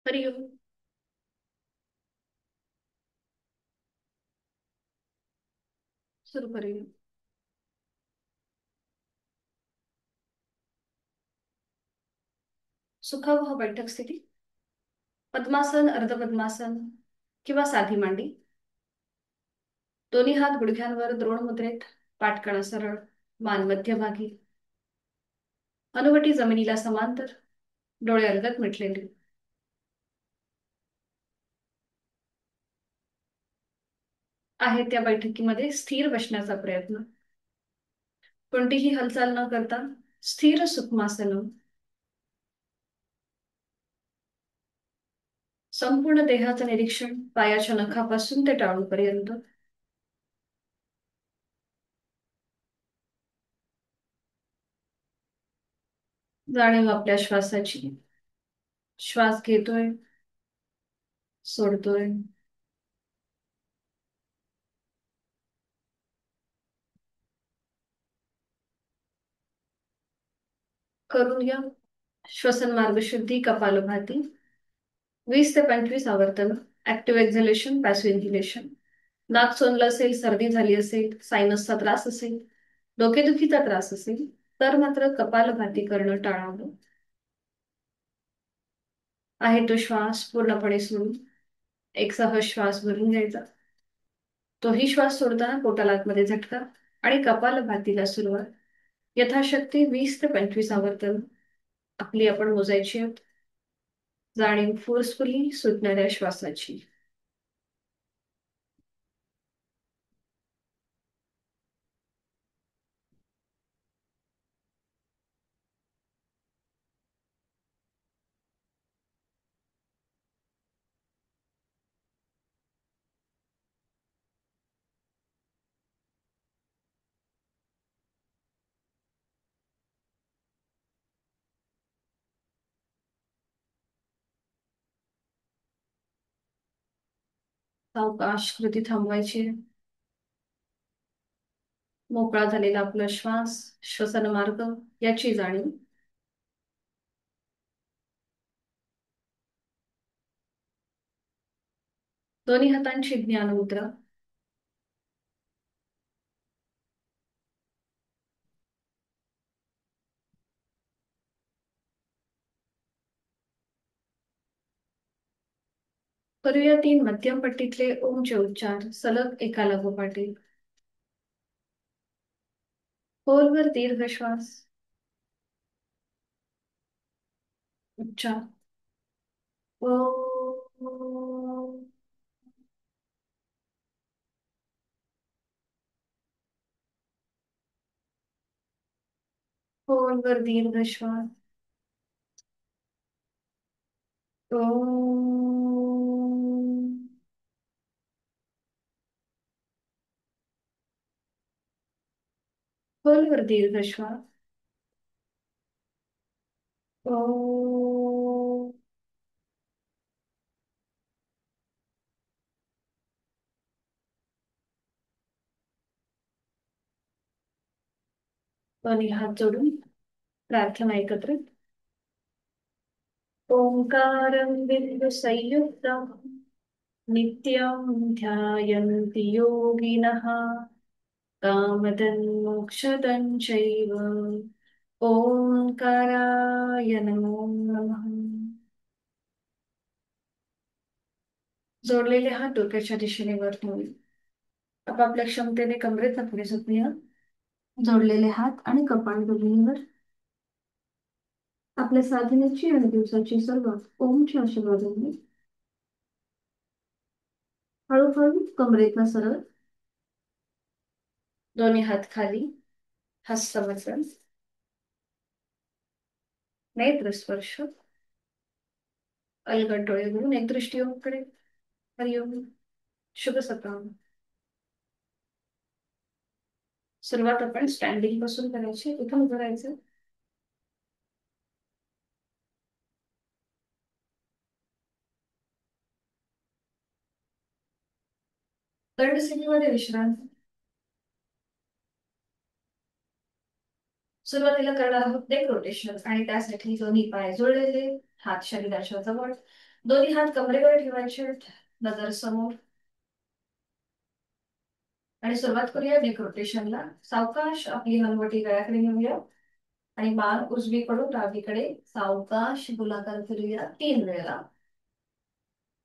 हरिओम. सुरू करूया. सुखावह बैठक स्थिती. पद्मासन, अर्धपद्मासन किंवा साधी मांडी. दोन्ही हात गुडघ्यांवर द्रोण मुद्रेत. पाठ कणा सरळ. मान मध्यभागी. अनुवटी जमिनीला समांतर. डोळे अलगद मिटलेले. आहे त्या बैठकीमध्ये स्थिर बसण्याचा प्रयत्न. कोणतीही हालचाल न करता स्थिर सुखमासन. संपूर्ण देहाचं निरीक्षण पायाच्या नखापासून ते टाळूपर्यंत. जाणीव आपल्या श्वासाची. श्वास घेतोय, सोडतोय. करून घ्या. श्वसन मार्ग शुद्धी कपालभाती. 20 ते 25 आवर्तन. Active exhalation, passive inhalation. नाक सोनलं असेल, सर्दी झाली असेल, सायनसचा त्रास असेल, डोकेदुखीचा त्रास असेल तर मात्र कपालभाती करणं टाळावं. आहे तो श्वास पूर्णपणे सोडून एक सहज श्वास भरून घ्यायचा. तोही श्वास सोडताना पोटाला आतमध्ये झटका आणि कपालभातीला सुरुवात. यथाशक्ती 20 ते 25 आवर्तन आपली आपण मोजायची आहेत. जाणीव फोर्सफुली सुटणाऱ्या श्वासाची. सावकाश कृती थांबवायची. मोकळा झालेला आपला श्वास, श्वसन मार्ग याची जाणीव. दोन्ही हातांची ज्ञान मुद्रा. करूया 3 मध्यम पट्टीतले ओमचे उच्चार सलग एका लागोपाठी. खोलवर दीर्घ श्वास. उच्चार. ओ. खोलवर दीर्घ श्वास. ओ. खोलवर दीर्घ श्वास. ओ. दोन्ही हात जोडून प्रार्थना एकत्रित. ओंकारं बिंदु संयुक्तम् नित्यं ध्यायन्ति योगिनः कामदं चैव. ओंकाराय नमो नमः. जोडलेले हात डोक्याच्या दिशेने वर ठेवून आपापल्या क्षमतेने कमरेत पुढे झोपूया. जोडलेले हात आणि कपाळ जमिनीवर. आपल्या साधनेची आणि दिवसाची सुरुवात ओमच्या आशीर्वादाने. हळूहळू कमरेतला सरळ. दोन्ही हात खाली. हस्तमैथुन. नेत्र स्पर्श. अलगद डोळे उघडून एक दृष्टी ओमकडे. हरिओम. शुभ सकाळ. सुरुवात आपण स्टँडिंग पासून करायची. इथून उभं राहायचं. कर्णसिंहीमध्ये विश्रांती. सुरुवातीला करणार आहोत नेक रोटेशन आणि त्यासाठी दोन्ही पाय जोडलेले, हात शरीराच्या जवळ, दोन्ही हात कमरेवर ठेवायचे, नजर समोर. आणि सुरुवात करूया नेक रोटेशनला. सावकाश आपली हलवटी गळ्याकडे नेऊया आणि मान उजवीकडून डावीकडे सावकाश गोलाकार करूया 3 वेळा.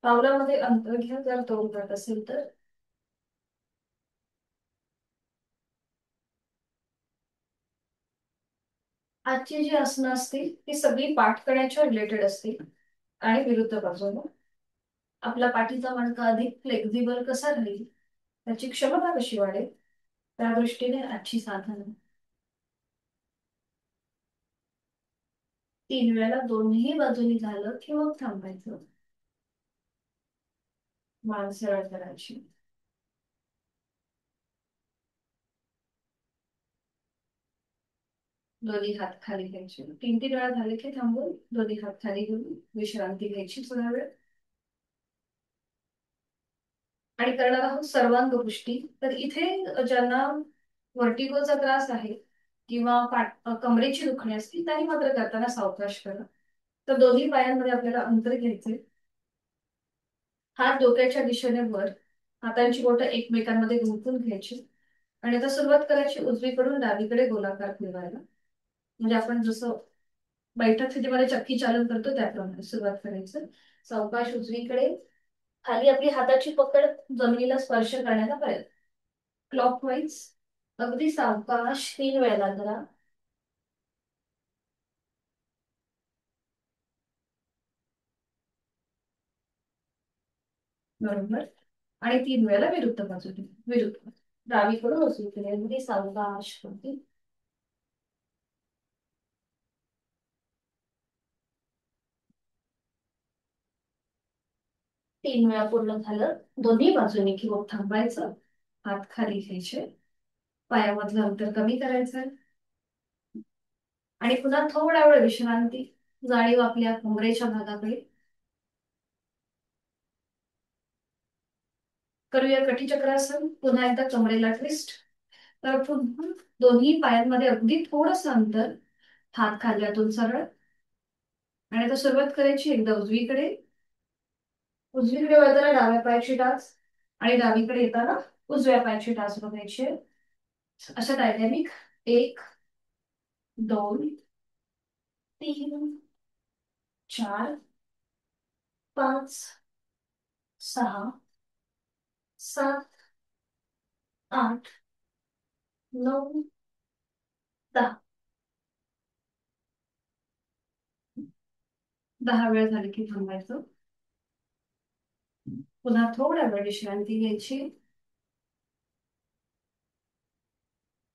पावलामध्ये अंतर घ्या जर तोल जात असेल तर. आजची जी आसनं असतील ती सगळी पाठ करण्याच्या रिलेटेड असतील. आणि विरुद्ध बाजूने आपला पाठीचा मणका अधिक फ्लेक्झिबल कसा राहील, त्याची क्षमता कशी वाढेल, त्या दृष्टीने आजची साधनं. 3 वेळा दोन्ही बाजूनी झालं की मग थांबायचं. मान सरळ करायची. दोन्ही हात खाली घ्यायचे. 3-3 वेळा झाले की थांबून दोन्ही हात खाली घेऊन विश्रांती घ्यायची थोडा वेळ. आणि करणार आहोत सर्वांग पुष्टी. तर इथे ज्यांना व्हर्टिगोचा त्रास आहे किंवा कमरेची दुखणे असतील त्यांनी मात्र करताना सावकाश करा. तर दोन्ही पायांमध्ये आपल्याला अंतर घ्यायचे. हात डोक्याच्या दिशेने वर, हातांची बोटं एकमेकांमध्ये गुंफून घ्यायची. आणि आता सुरुवात करायची उजवीकडून डावीकडे गोलाकार फिरवायला. म्हणजे आपण जसं बैठक स्थितीमध्ये चक्की चालन करतो त्याप्रमाणे सुरुवात करायचं. सावकाश उजवीकडे, खाली आपली हाताची पकड जमिनीला स्पर्श करण्याचा प्रयत्न. क्लॉकवाईज अगदी सावकाश 3 वेळा करा. बरोबर. आणि 3 वेळा विरुद्ध बाजूने, विरुद्ध डावीकडून उजवीकडे अगदी सावकाश होती. 3 वेळा पूर्ण झालं दोन्ही बाजूने की मग थांबायचं. हात खाली घ्यायचे, पायामधलं अंतर कमी करायचं. आणि पुन्हा थोडा वेळ विश्रांती, जाणीव आपल्या कमरेच्या भागाकडे. करूया कटीचक्रासन. पुन्हा एकदा कमरेला ट्विस्ट. तर पुन्हा दोन्ही पायांमध्ये अगदी थोडंसं अंतर, हात खांद्यातून सरळ. आणि आता सुरुवात करायची एकदा उजवीकडे. उजवीकडे वळताना डाव्या पायाची टाच आणि डावीकडे येताना उजव्या पायाची टाच बघायची. अशा डायनॅमिक 1, 2, 3, 4, 5, 6, 7, 8, 9, 10. 10 वेळ झाले की थांबायचं. पुन्हा थोडा वेळ विश्रांती घ्यायची.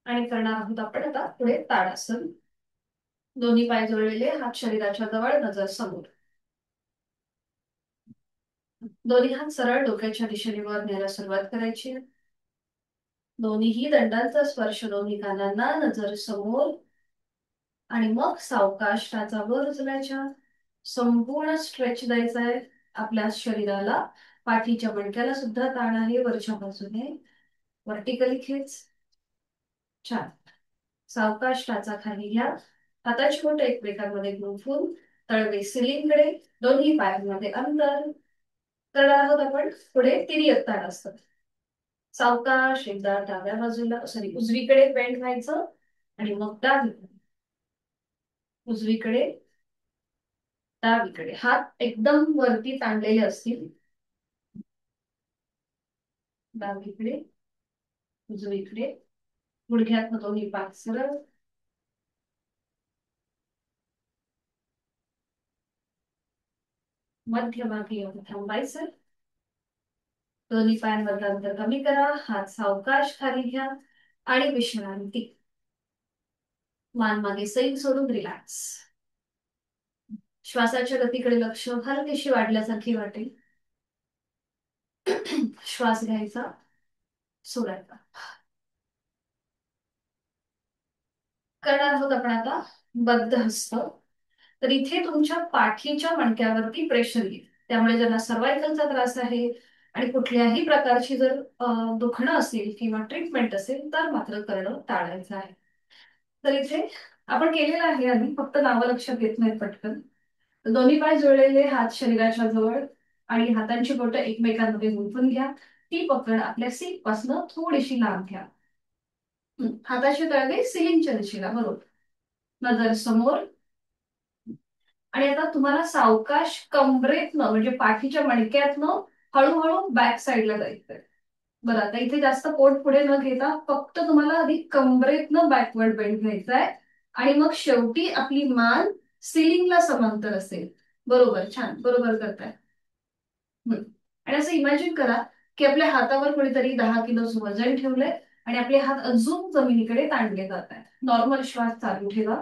आणि करणार आहोत आपण आता पुढे ताडासन. दोन्ही पाय जोडलेले, हात शरीराच्या जवळ, नजर समोर. दोन्ही हात सरळ डोक्याच्या दिशेने वर न्यायला सुरुवात करायची. दोन्हीही दंडांचा स्पर्श दोन्ही कानांना, नजर समोर. आणि मग सावकाश टाचा वर उचलायच्या. संपूर्ण स्ट्रेच द्यायचा आहे आपल्या शरीराला. पाठीच्या मणक्याला सुद्धा ताण आहे वरच्या बाजूने. व्हर्टिकली खेच. छान. सावकाश टाचा खाली घ्या. हाताची बोटं एकमेकांमध्ये गुंफून तळवे सिलिंगकडे, दोन्ही पायांमध्ये अंतर. करणार आहोत आपण पुढे तिर्यक ताडासन. सावकाश एकदा डाव्या बाजूला, सॉरी, उजवीकडे बेंड व्हायचं आणि मग डावीकडे. उजवीकडे, डावीकडे. हात एकदम वरती ताणलेले असतील. डावीकडे, उजवीकडे. गुडघ्यात दोन्ही पाय सरळ. मध्यभागी येऊन थांबायचं. दोन्ही पायांमधलं अंतर कमी करा. हात सावकाश खाली घ्या आणि विश्रांती. मान मागे सैल सोडून रिलॅक्स. श्वासाच्या गतीकडे लक्ष, हलकीशी वाढल्यासारखी वाटेल. श्वास घ्यायचा, सोडायचा. करणार आहोत आपण आता बद्ध हस्त. तर इथे तुमच्या पाठीच्या मणक्यावरती प्रेशर येईल. त्यामुळे ज्यांना सर्वायकलचा त्रास आहे आणि कुठल्याही प्रकारची जर दुखणं असेल किंवा ट्रीटमेंट असेल तर मात्र करणं टाळायचं आहे. तर इथे आपण केलेलं आहे आधी, फक्त नावं लक्षात येत नाहीत पटकन. तर दोन्ही पाय जोडलेले, हात शरीराच्या जवळ आणि हातांची बोटं एकमेकांमध्ये गुंफून घ्या. ती पकड आपल्या सीट पासन थोडीशी लांब घ्या. हाताचे तळवे सिलिंगच्या दिशेला, बरोबर. नजर समोर. आणि आता तुम्हाला सावकाश कमरेतनं म्हणजे पाठीच्या मणक्यातनं हळूहळू बॅक साईडला जायचंय. बरं, आता इथे जास्त पोट पुढे न घेता फक्त तुम्हाला आधी कमरेतनं बॅकवर्ड बेंड घ्यायचा आहे. आणि मग शेवटी आपली मान सिलिंगला समांतर असेल. बरोबर, छान, बरोबर करताय. आणि असं इमॅजिन करा की आपल्या हातावर कोणीतरी 10 किलोचं वजन ठेवलंय आणि आपले हात अजून जमिनीकडे ताणले जात आहेत. नॉर्मल श्वास चालू ठेवा.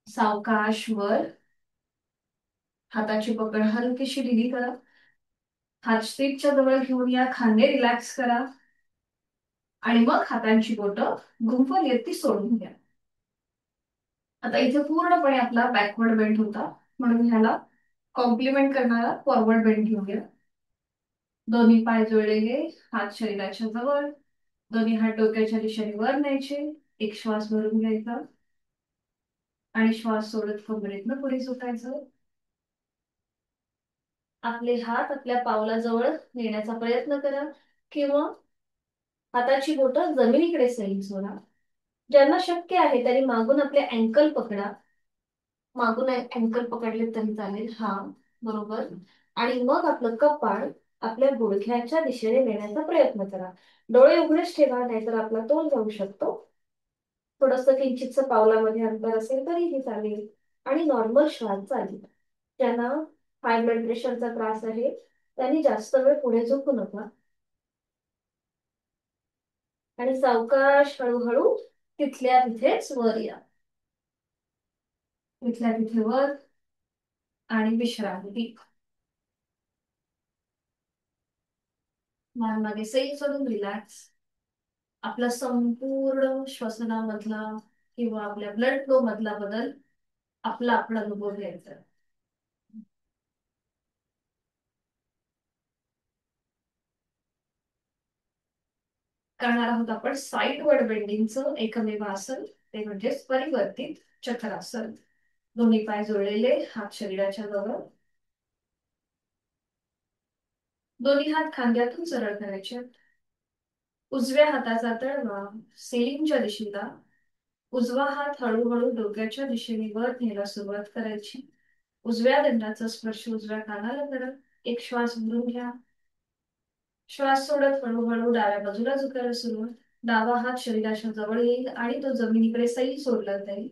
सावकाश वर. हाताची पकड हलकीशी ढिली करा. हात स्ट्रीटच्या जवळ घेऊन या, खांदे रिलॅक्स करा. आणि मग हातांची बोटं गुंफवली ती सोडून घ्या. आता इथे पूर्णपणे आपला बॅकवर्ड बेंड होता, म्हणून ह्याला कॉम्प्लिमेंट करणारा फॉरवर्ड बेंड घेऊया. दोन्ही पाय जुळलेले, हात शरीराच्या जवळ. दोन्ही हात डोक्याच्या दिशेने वर न्यायचे. एक श्वास भरून घ्यायचा आणि श्वास सोडत कमरेतनं पुढे झुकायचं. आपले हात आपल्या पावलाजवळ नेण्याचा प्रयत्न करा किंवा हाताची बोटं जमिनीकडे सैल सोडा. ज्यांना शक्य आहे त्यांनी मागून आपले अँकल पकडा. मागून अँकल पकडले तरी चालेल. हा, बरोबर. आणि मग आपलं कपाळ आपल्या गुडघ्याच्या दिशेने नेण्याचा प्रयत्न करा. डोळे उघडेच ठेवा, नाहीतर आपला तोल जाऊ शकतो. थोडस किंचितच पावलामध्ये अंतर असेल तरीही चालेल. आणि नॉर्मल श्वास चालेल. ज्यांना हाय ब्लड प्रेशरचा त्रास आहे त्यांनी जास्त वेळ पुढे झोपू नका. आणि सावकाश हळूहळू तिथल्या तिथेच वर या. तिथल्या तिथे वर आणि विश्रांती. मान मागे सैल सोडून रिलॅक्स. आपला संपूर्ण श्वसनामधला किंवा आपल्या ब्लड फ्लो मधला बदल आपला आपण अनुभव घ्यायचा. करणार आहोत आपण साईडवर्ड बेंडिंगचं एकमेव आसन, ते म्हणजेच परिवर्तित चक्रासन. दोन्ही पाय जोडलेले, हात शरीराच्या जवळ. दोन्ही हात खांद्यातून सरळ करायचे. उजव्या हाताचा तळवा सेलिंगच्या दिशेला. उजवा हात हळूहळू डोक्याच्या दिशेने वर न्यायला सुरुवात करायची. उजव्या दंडाचा स्पर्श उजव्या कानाला करा. एक श्वास भरून घ्या. श्वास सोडत हळूहळू डाव्या बाजूला झुकायला सुरुवात. डावा हात शरीराच्या जवळ येईल आणि तो जमिनीकडे सैल सोडला जाईल.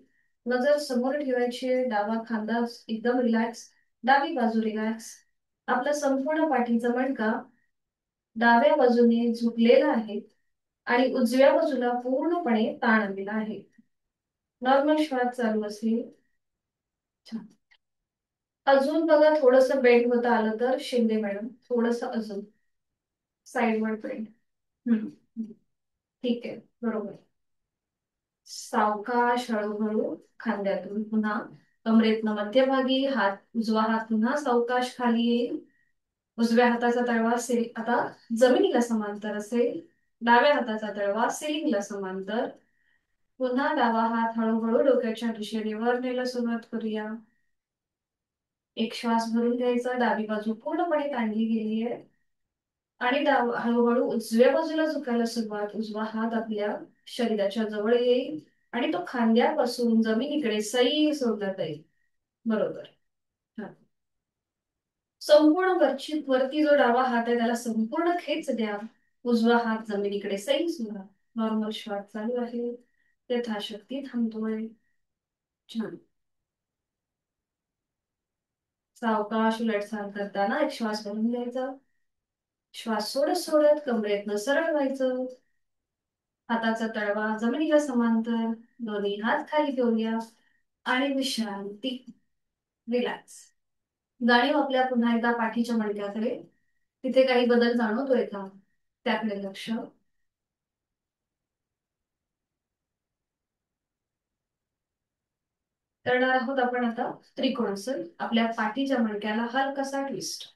नजर समोर ठेवायची. डावा खांदा एकदम रिलॅक्स. डावी बाजू रिलॅक्स. आपला संपूर्ण पाठीचा मणका डाव्या बाजूने झुकलेला आहे आणि उजव्या बाजूला पूर्णपणे ताण आलेला आहे. नॉर्मल श्वास चालू असेल. छान. अजून बघा, थोडस बेंड होता आलं तर शिंदे मॅडम, थोडस अजून साईडवर बेंड. ठीक आहे, बरोबर. सावकाश हळूहळू खांद्यातून पुन्हा कमरेतनं मध्यभागी हात. उजवा हात पुन्हा सावकाश खाली येईल. उजव्या हाताचा तळवा आता जमिनीला समांतर असेल. डाव्या हाताचा तळवा सिलिंगला समांतर. पुन्हा डावा हात हळूहळू डोक्याच्या दिशेने वर न्यायला सुरुवात करूया. एक श्वास भरून घ्यायचा. डावी बाजू पूर्णपणे ताणली गेली आहे. आणि हळूहळू उजव्या बाजूला झुकायला सुरुवात. उजवा हात आपल्या शरीराच्या जवळ येईल आणि तो खांद्यापासून जमिनीकडे सैल सोडला जाईल. बरोबर. संपूर्ण वरती जो डावा हात आहे त्याला संपूर्ण खेच द्या. उजवा हात जमिनीकडे सैल सोडा. नॉर्मल श्वास चालू आहे. यथाशक्ती थांबतोय. छान. सावकाश उलटसाल करताना एक श्वास भरून घ्यायचा. श्वास सोडत सोडत कमरेतनं सरळ व्हायचं. हाताचा तळवा जमिनीला समांतर. दोन्ही हात खाली घेऊया आणि विश्रांती. रिलॅक्स. जाणीव आपल्या पुन्हा एकदा पाठीच्या मणक्याकडे. तिथे काही बदल जाणवतोय का, त्याकडे लक्ष. करणार आहोत आपण आता त्रिकोणासन. आपल्या पाठीच्या मणक्याला हलकासा ट्विस्ट.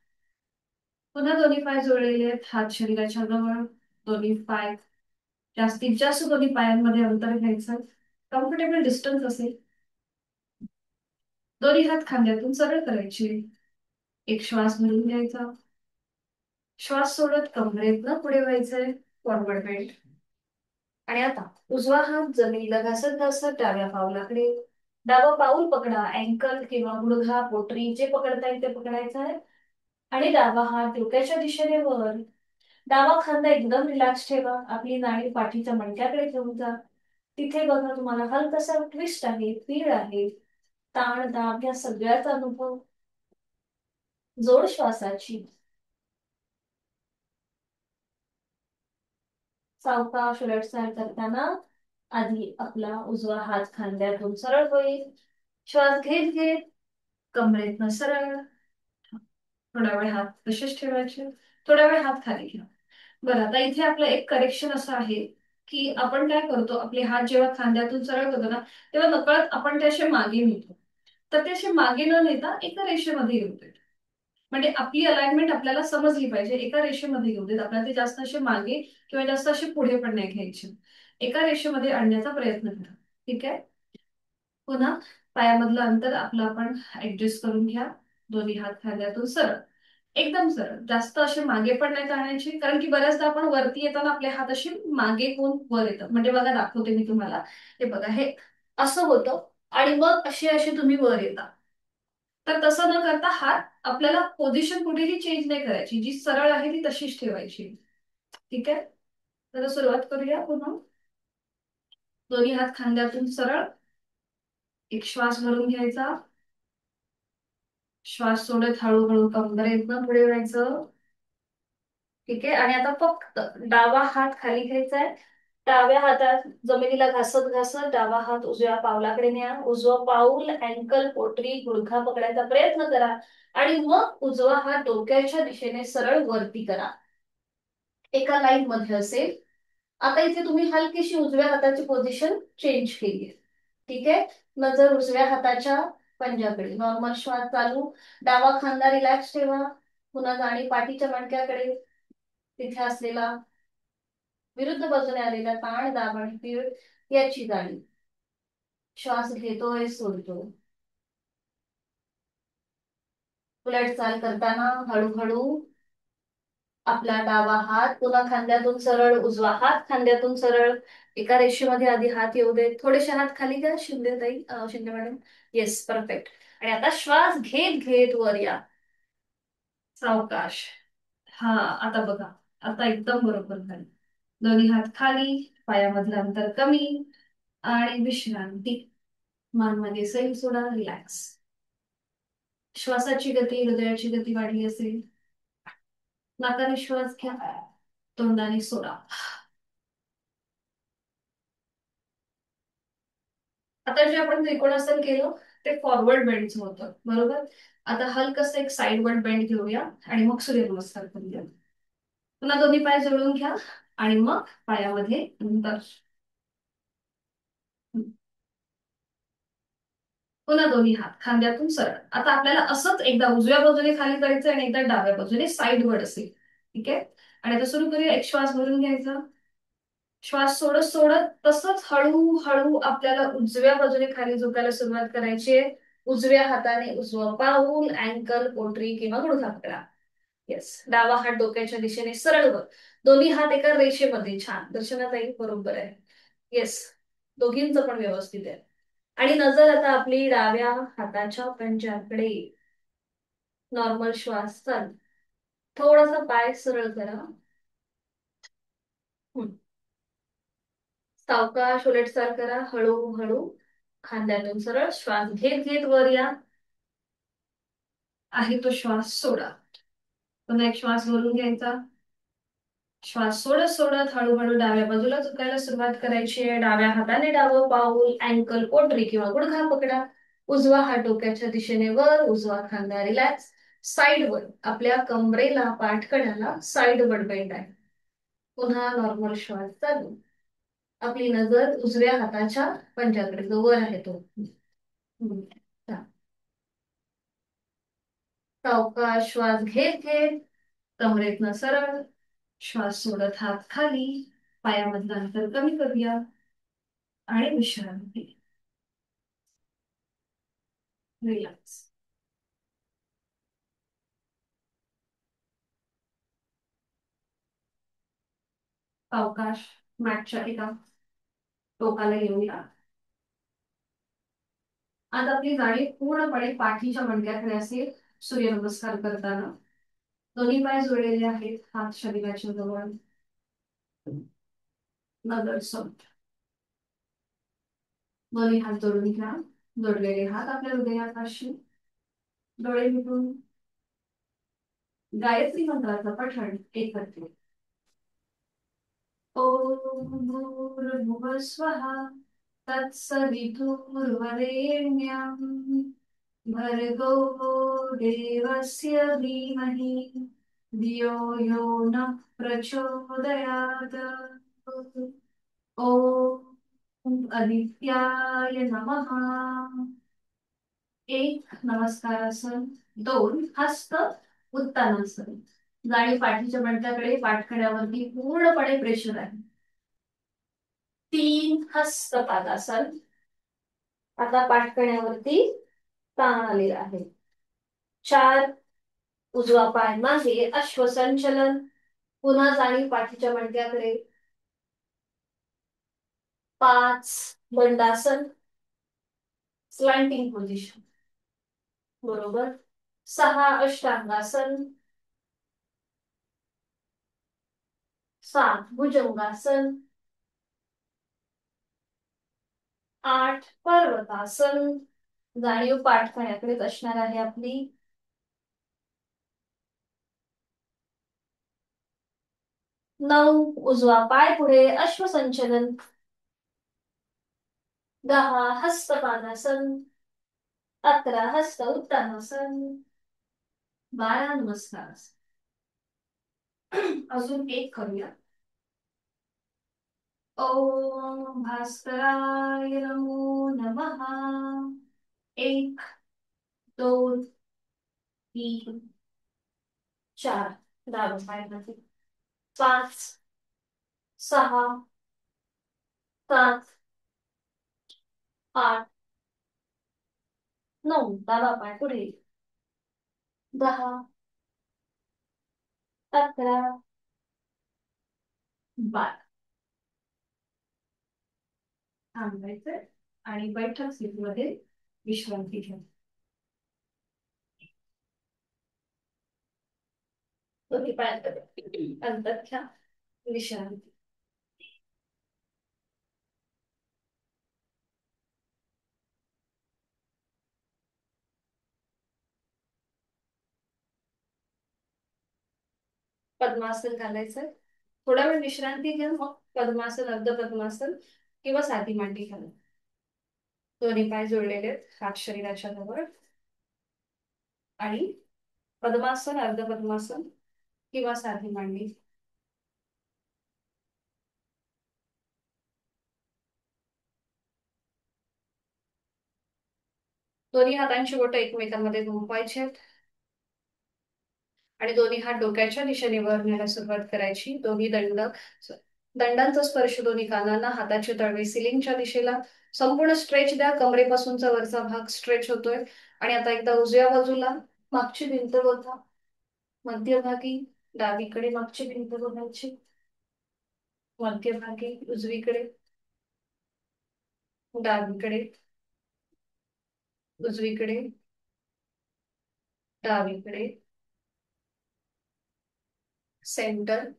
पुन्हा दोन्ही पाय जोडलेले आहेत, हात शरीराच्या जवळ. दोन्ही पाय जास्तीत जास्त दोन्ही पायांमध्ये अंतर घ्यायचं. कम्फर्टेबल डिस्टन्स असेल. दोन्ही हात खांद्यातून सरळ करायचे. एक श्वास भरून घ्यायचा. श्वास सोडत कमरेतनं पुढे व्हायचंय. Forward bend. आणि आता उजवा हात जमिनीला घासत घासत डाव्या पावलाकडे. डावं पाऊल पकडा. अँकल किंवा गुडघा पोटरी जे पकडता येईल ते पकडायचं आहे. आणि डावा हात डोक्याच्या दिशेने वर. डावा खांदा एकदम रिलॅक्स ठेवा. आपली नाणी पाठीच्या मणक्याकडे घेऊन जा. तिथे बघा तुम्हाला हलकासा ट्विस्ट आहे, पीळ आहे, ताण दाब या सगळ्याचा अनुभव. जोड श्वासाची. सावकाश उलटसर करताना आधी आपला उजवा हात खांद्यातून सरळ होईल. श्वास घेत घेत कमरेतनं सरळ. थोडा वेळ हात तसेच ठेवायचे. थोडा वेळ हात खाली घ्या. बरं, आता इथे आपलं एक करेक्शन असं आहे की आपण काय करतो, आपले हात जेव्हा खांद्यातून सरळ होतो ना, तेव्हा नकळत आपण ते असे मागे नेतो. तर ते असे मागे न नेता एका रेषेमध्ये येऊ देत. म्हणजे आपली अलाइनमेंट आपल्याला समजली पाहिजे. एका रेषेमध्ये येऊ देत. आपल्याला ते जास्त असे मागे किंवा जास्त असे पुढे पण नाही घ्यायचे. एका रेषेमध्ये आणण्याचा प्रयत्न करा. ठीक आहे. पुन्हा पायामधलं अंतर आपलं आपण ऍडजस्ट करून घ्या. दोन्ही हात खांद्यातून सरळ. एकदम सरळ. जास्त असे मागे पण नाही जाण्याचे, कारण की बऱ्याचदा आपण वरती येताना आपले हात असे मागे होऊन वर येतात. म्हणजे बघा, दाखवते मी तुम्हाला. हे बघा, हे असं होतं आणि मग असे असे तुम्ही वर येता. तर तसं न करता हात आपल्याला पोझिशन कुठेही चेंज नाही करायची. जी सरळ आहे ती तशीच ठेवायची. ठीक आहे. तर सुरुवात करूया पुन्हा. दोन्ही हात खांद्यातून सरळ. एक श्वास भरून घ्यायचा. श्वास सोडत हळूहळू कंबरेतनं पुढे व्हायचं. ठीक आहे. आणि आता फक्त डावा हात खाली घ्यायचा आहे. डाव्या हातात जमिनीला घासत घासत डावा हात उजव्या पावलाकडे न्या. उजवं पाऊल अँकल पोटरी गुडघा पकडायचा प्रयत्न करा. आणि मग उजवा हात डोक्याच्या दिशेने सरळ वरती करा. एका लाईन मध्ये असेल. आता इथे तुम्ही हलकीशी उजव्या हाताची पोझिशन चेंज केली. ठीक आहे. नजर उजव्या हाताच्या पंजाकडे. नॉर्मल श्वास चालू. डावा खांदा रिलॅक्स ठेवा. पुन्हा जाणी पाठीच्या मणक्याकडे. तिथे असलेला विरुद्ध बाजूने आलेला ताण दाब आणि पीळ याची जाणीव. श्वास घेतोय सोडतो. उलट चाल करताना हळूहळू आपला डावा हात पुन्हा खांद्यातून सरळ. उजवा हात खांद्यातून सरळ. एका रेषेमध्ये आधी हात येऊ देत. थोडेसे हात खाली घ्या शिंदे ताई, शिंदे मॅडम. Yes, perfect. आणि आता श्वास घेत घेत वर या. सावकाश. हा, आता बघा. आता एकदम बरोबर झाली. दोन्ही हात खाली. पायामधलं अंतर कमी. आणि विश्रांती. मान मागे सैल सोडा. रिलॅक्स. श्वासाची गती, हृदयाची गती वाढली असेल. नाकाने श्वास घ्या. तोंडाने सोडा. आता जे आपण त्रिकोणासन केलं ते फॉरवर्ड बेंडचं होतं, बरोबर. आता हलकस एक साइडवर्ड बेंड घेऊया आणि मग सूर्यनमस्कार करूया. पुन्हा दोन्ही पाय जोडून घ्या. आणि मग पायामध्ये अंतर. पुन्हा दोन्ही हात खांद्यातून सरळ. आता आपल्याला असंच एकदा उजव्या बाजूने खाली करायचं आणि एकदा डाव्या बाजूने साइडवर्ड असेल. ठीक आहे. आणि आता सुरू करूया. एक श्वास भरून घ्यायचा. श्वास सोडत सोडत तसंच हळूहळू आपल्याला उजव्या बाजूने खाली झोपायला सुरुवात करायची आहे. उजव्या हाताने उजवं पाऊल अँकल पोटरी किंवा गुडघा पकडा. येस. डावा हात डोक्याच्या दिशेने सरळ वर. दोन्ही हात एका रेषेमध्ये. छान दर्शनाताई, बरोबर आहे. येस. दोघींचं पण व्यवस्थित आहे. आणि नजर आता आपली डाव्या हाताच्या पंजाकडे. नॉर्मल श्वास चालू. थोडासा पाय सरळ करा. सावकाश उलटसाल करा. हळूहळू खांद्यातून सरळ. श्वास घेत घेत वर या. आहे तो श्वास सोडा. पुन्हा एक श्वास भरून घ्यायचा. श्वास सोडत सोडत हळूहळू डाव्या बाजूला झुकायला सुरुवात करायची आहे. डाव्या हाताने डावं पाऊल अँकल पोटरी किंवा गुडघा पकडा. उजवा हात डोक्याच्या दिशेने वर. उजवा खांदा रिलॅक्स. साइडवर आपल्या कमरेला पाठकड्याला साइडवर बेंड आहे. पुन्हा नॉर्मल श्वास चालू. आपली नजर उजव्या हाताच्या पंजाकडे जो वर आहे तो. सावकाश श्वास घेत घेत कमरेतनं सरळ. श्वास सोडत हात खाली, पायामधलं अंतर कमी करूया आणि विश्रांती. रिलॅक्स. अवकाश. मॅटच्या एका टोकाला येऊया. आज आपली जाणीव पूर्णपणे पाठीच्या मणक्याकडे असेल. सूर्यनमस्कार करताना दोन्ही पाय जोडलेले आहेत, हात शरीराच्या जवळ. नजर soft. दोन्ही हात जोडून घ्या. जोडलेले हात आपल्या हृदयापाशी. डोळे मिटून गायत्री मंत्राचं पठण एकत्र. ओम भूर्भुवः स्वः तत्सवितुर्वरेण्यं भर्गो देवस्य धीमहि धियो यो नः प्रचोदयात्. ओम आदित्याय नमः. एक नमस्कारासन. दोन हस्त उत्तानासन. जाणीव पाठीच्या मणक्याकडे, पाठकड्यावरती पूर्णपणे प्रेशर आहे. तीन हस्त पादासन. आता पाठकण्यावरती ताण आलेला आहे. चार उजवा पाय मागे, अश्वसंचलन. पुन्हा जाणीव पाठीच्या मणक्याकडे. पाच दंडासन, स्लँटिंग पोझिशन. बरोबर. सहा अष्टांगासन. सात भुजंगासन. आठ पर्वतासन. जाणीव पाठकण्याकडेच असणार आहे आपली. नऊ उजवा पाय पुढे, अश्वसंचलन. दहा हस्तपादासन. 11 हस्त उत्तानासन. 12 नमस्कार. अजून एक करूया. ओम भास्कराय नमो नमः. एक, दोन, तीन, चार. डावा पाय मागे. पाच, सहा, सात, आठ, नऊ. डावा पाय पुढे. 10, 11, 12. थांबायचंय आणि बैठक सीटमध्ये विश्रांती घ्या. दोन्ही पायांकडे अंतर घ्या. विश्रांती. पद्मासन घालायचंय. थोडा वेळ विश्रांती घ्या, मग पद्मासन, अर्ध पद्मासन किंवा साधी मांडी घाला. दोन्ही पाय जोडलेले आहेत, हात शरीराच्या जवळ. आणि पद्मासन, अर्ध पद्मासन किंवा साधी मांडी. दोन्ही हातांची बोटं एकमेकांमध्ये गुंफवायची आहेत आणि दोन्ही हात डोक्याच्या दिशेने वर न्यायला सुरुवात करायची. दोन्ही दंडांचा स्पर्श दोन्ही कानांना, हाताचे तळवे सिलिंगच्या दिशेला. संपूर्ण स्ट्रेच द्या. कमरेपासूनचा वरचा भाग स्ट्रेच होतोय. आणि आता एकदा उजव्या बाजूला मागची भिंत बघा. मध्यभागी डावीकडे मागची भिंत बघायची. मध्यभागी उजवीकडे, डावीकडे, उजवीकडे, डावीकडे, सेंटर.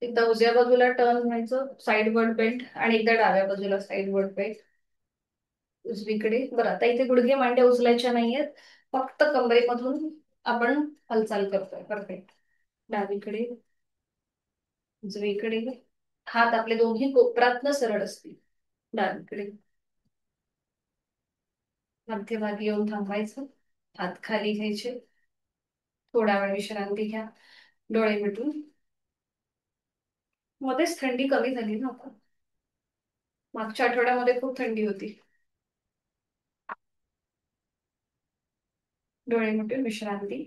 एकदा उजव्या बाजूला टर्न व्हायचं, साईडवर्ड बेंट. आणि एकदा डाव्या बाजूला साईडवर्ड बेंट. उजवीकडे. बरं, आता इथे गुडघे मांड्या उचलायच्या नाहीयेत, फक्त कमरेमधून आपण हालचाल करतोय. परफेक्ट. डावीकडे, उजवीकडे. हात आपले दोन्ही कोपरातनं सरळ असतील. डावीकडे. मध्यभागी येऊन थांबायचं. हात खाली घ्यायचे. थोडा वेळ विश्रांती घ्या. डोळे मिटून. मध्येच थंडी कमी झाली ना आता. मागच्या आठवड्यामध्ये खूप थंडी होती. डोळे मिटून विश्रांती.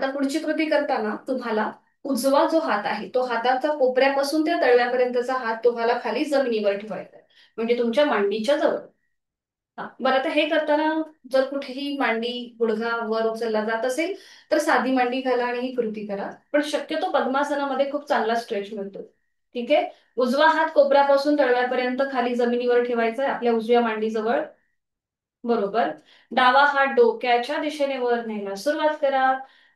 आता पुढची कृती करताना तुम्हाला उजवा जो हात आहे तो हाताचा कोपऱ्यापासून त्या तळव्यापर्यंतचा हात तुम्हाला खाली जमिनीवर ठेवायचा आहे. म्हणजे तुमच्या मांडीच्या जवळ. हा, बरं आता हे करताना जर कुठेही मांडी गुडघा वर उचलला जात असेल तर साधी मांडी घाला आणि ही कृती करा. पण शक्यतो पद्मासनामध्ये खूप चांगला स्ट्रेच मिळतो. ठीक आहे. उजवा हात कोपऱ्यापासून तळव्यापर्यंत खाली जमिनीवर ठेवायचा आहे आपल्या उजव्या मांडीजवळ. बरोबर. डावा हात डोक्याच्या दिशेने वर न्यायला सुरुवात करा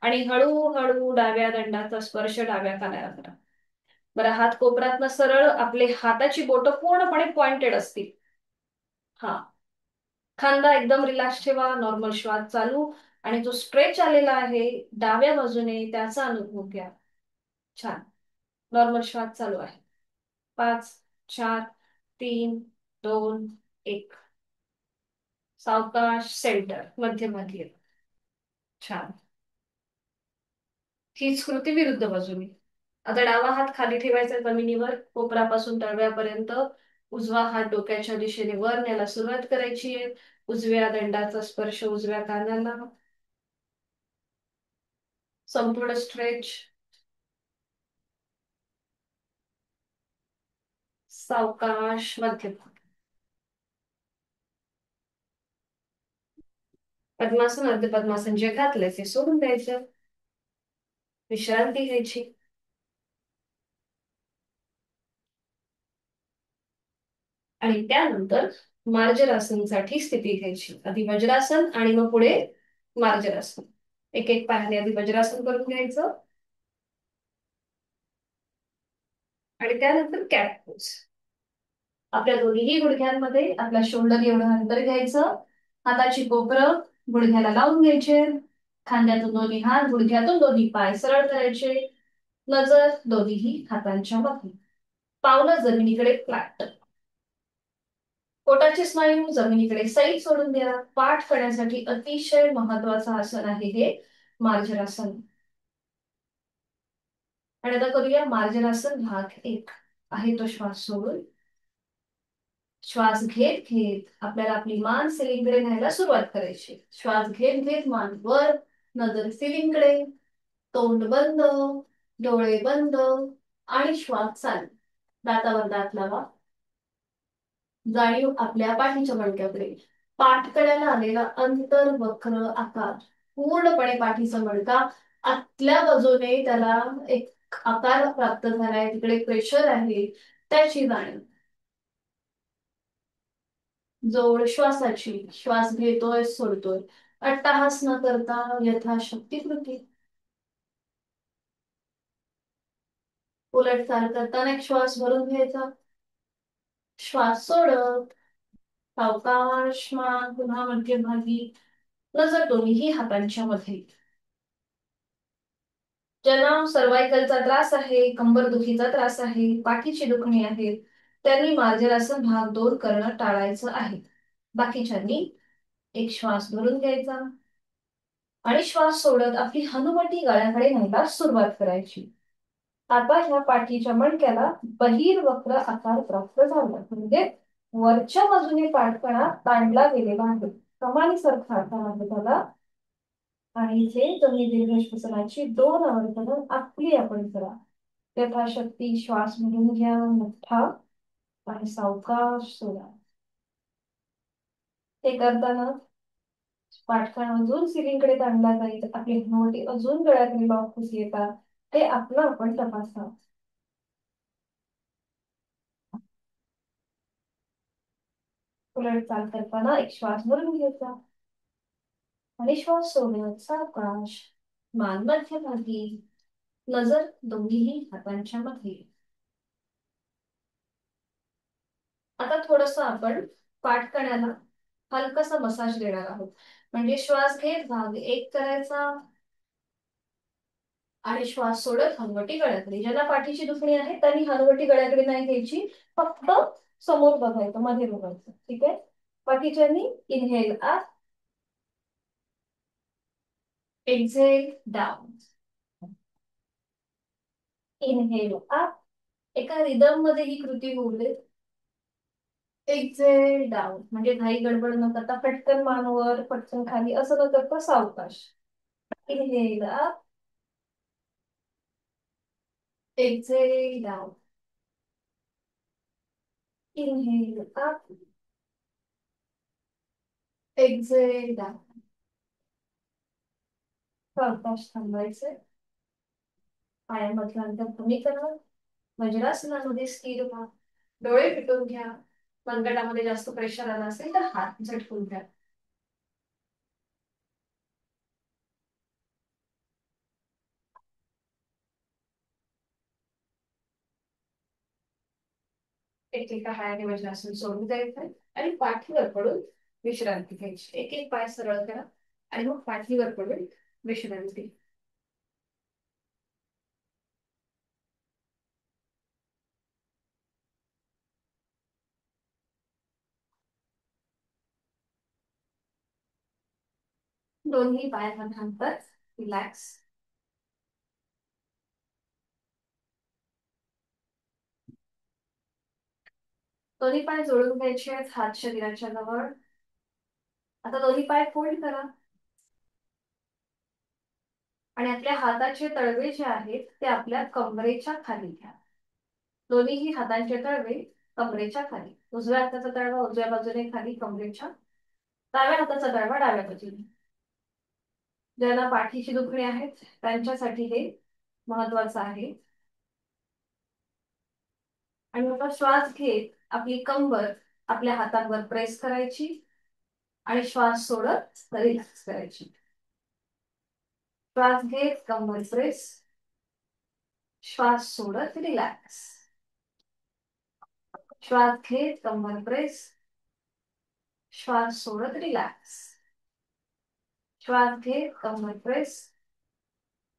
आणि हळूहळू डाव्या दंडाचा स्पर्श डाव्या कानाला करा. बरं, हात कोपऱ्यातनं सरळ आपले हाताची बोटं पूर्णपणे पॉइंटेड असतील. हा, खांदा एकदम रिलॅक्स ठेवा. नॉर्मल श्वास चालू आणि जो स्ट्रेच आलेला आहे डाव्या बाजूने त्याचा अनुभव घ्या. छान. नॉर्मल श्वास चालू आहे. 5, 4, 3, 2, 1. सावकाश सेंटर मध्य मध्ये. छान. हीच कृती विरुद्ध बाजूने. आता डावा हात खाली ठेवायचा जमिनीवर कोपरापासून तळव्यापर्यंत. उजवा हात डोक्याच्या दिशेने वर न्यायला सुरुवात करायची आहे. उजव्या दंडाचा स्पर्श उजव्या कानाला. संपूर्ण स्ट्रेच. सावकाश मध्यम. पद्मासन अर्ध पद्मासन जे घातलंय ते सोडून द्यायचं. विश्रांती घ्यायची. आणि त्यानंतर मार्जरासनसाठी स्थिती घ्यायची. आधी वज्रासन आणि मग पुढे मार्जरासन. एक एक पायाने आधी वज्रासन करून घ्यायचं आणि त्यानंतर कॅट पोज. आपल्या दोन्हीही गुडघ्यांमध्ये आपल्या शोल्डर एवढं अंतर घ्यायचं. हाताची कोपरं गुडघ्याला लावून घ्यायचे. खांद्यातून दोन्ही हात गुडघ्यातून दोन्ही पाय सरळ करायचे. नजर दोन्हीही हातांच्या मध्ये. पावलं जमिनीकडे फ्लॅट. पोटाचे स्नायू जमिनीकडे सैल सोडून द्या. पाठ करण्यासाठी अतिशय महत्वाचं आसन आहे हे मार्जरासन. आणि आता करूया मार्जरासन भाग 1. आहे तो श्वास सोडून. श्वास घेत घेत आपल्याला आपली मान सिलिंगकडे न्यायला सुरुवात करायची. श्वास घेत घेत मान वर, नजर सिलिंगकडे, तोंड बंद, डोळे बंद आणि श्वास चालू. दातावर दात लावा. जाणीव आपल्या पाठीच्या मणक्याकडे. पाठकड्याला आलेला अंतर वक्र आकार. पूर्णपणे पाठीचा मणका आतल्या बाजूने त्याला एक आकार प्राप्त झालाय. तिकडे प्रेशर आहे त्याची जाणीव. जोड श्वासाची. श्वास घेतोय सोडतोय. अट्टहास न करता यथाशक्ती कृती. उलट चाल करताना एक श्वास भरून घ्यायचा. श्वास सोडत सावकाश मान पुन्हा मध्यभागी. नजर दोन्हीही हातांच्या मध्ये. ज्यांना सर्वायकलचा त्रास आहे, कंबरदुखीचा त्रास आहे, पाठीची दुखणी आहे त्यांनी मार्जरासन भाग 2 करणं टाळायचं आहे. बाकीच्यांनी एक श्वास भरून घ्यायचा आणि श्वास सोडत आपली हनुवटी गळ्याकडे न्यायला सुरुवात करायची. आता ह्या पाठीच्या मणक्याला बहिर्वक्र आकार प्राप्त झाला. म्हणजे वरच्या बाजूने पाठकणा ताणला गेलेला आहे. कमानीसारखा आकार आहे त्याला. आणि इथे तुम्ही दीर्घ श्वसनाची 2 आवर्तनं आपली आपण करा. यथाशक्ती श्वास भरून घ्या मोठा आणि सावकाश सोडा. हे करताना पाठकणा अजून सिलिंगकडे ताणला जाईल. आपली हनुवटी अजून गळ्याकडे लॉक होतीये का ते आपलं आपण तपासा. उलट चाल करताना एक श्वास भरून घ्यायचा आणि श्वास सोडत सावकाश मान मध्यभागी. नजर दोन्हीही हातांच्या मध्ये. आता थोडस आपण पाठकण्याला हलकासा मसाज देणार आहोत. म्हणजे श्वास घेत भाग 1 करायचा आणि श्वास सोडत हनुवटी गळ्याकडे. ज्यांना पाठीची दुखणी आहे त्यांनी हनुवटी गळ्याकडे नाही घ्यायची. फक्त समोर बघायचं, मध्ये बघायचं. ठीक आहे. बाकीच्यांनी inhale up, exhale down. Inhale up. एका रिदम मध्ये ही कृती होऊ दे. Exhale down. म्हणजे घाई गडबड न करता पटकन मान वर पटकन खाली असं न करता सावकाश. Inhale up, Exhale down. Inhale up. Exhale down. प्रकाश थांबायचे. पायामधलं अंतर कमी करा. वज्रासनामध्ये स्थिर व्हा. डोळे पिटून घ्या. मनगटामध्ये जास्त प्रेशर आला असेल तर हात झटकून घ्या. एकेका पायाने वज्रासन सोडून द्यायचं आणि पाठीवर पडून विश्रांती घ्यायची. एक एक पाय सरळ करा आणि मग पाठीवर पडून विश्रांती. दोन्ही पायामध्ये अंतर. रिलॅक्स. दोन्ही पाय जोडून घ्यायचे आहेत हात शरीराच्या जवळ. आता दोन्ही पाय फोल्ड करा आणि आपल्या हाताचे तळवे जे आहेत ते आपल्या कमरेच्या खाली घ्या. दोन्हीही हातांचे तळवे कमरेच्या खाली. उजव्या हाताचा तळवा उजव्या बाजूने खाली कमरेच्या. डाव्या हाताचा तळवा डाव्या बाजूने. ज्यांना पाठीची दुखणी आहेत त्यांच्यासाठी हे महत्वाचं आहे. आणि आता श्वास घेत आपली कंबर आपल्या हातांवर प्रेस करायची आणि श्वास सोडत रिलॅक्स करायची. श्वास घेत कंबर प्रेस. श्वास सोडत रिलॅक्स. श्वास घेत कंबर प्रेस. श्वास सोडत रिलॅक्स. श्वास घेत कंबर प्रेस.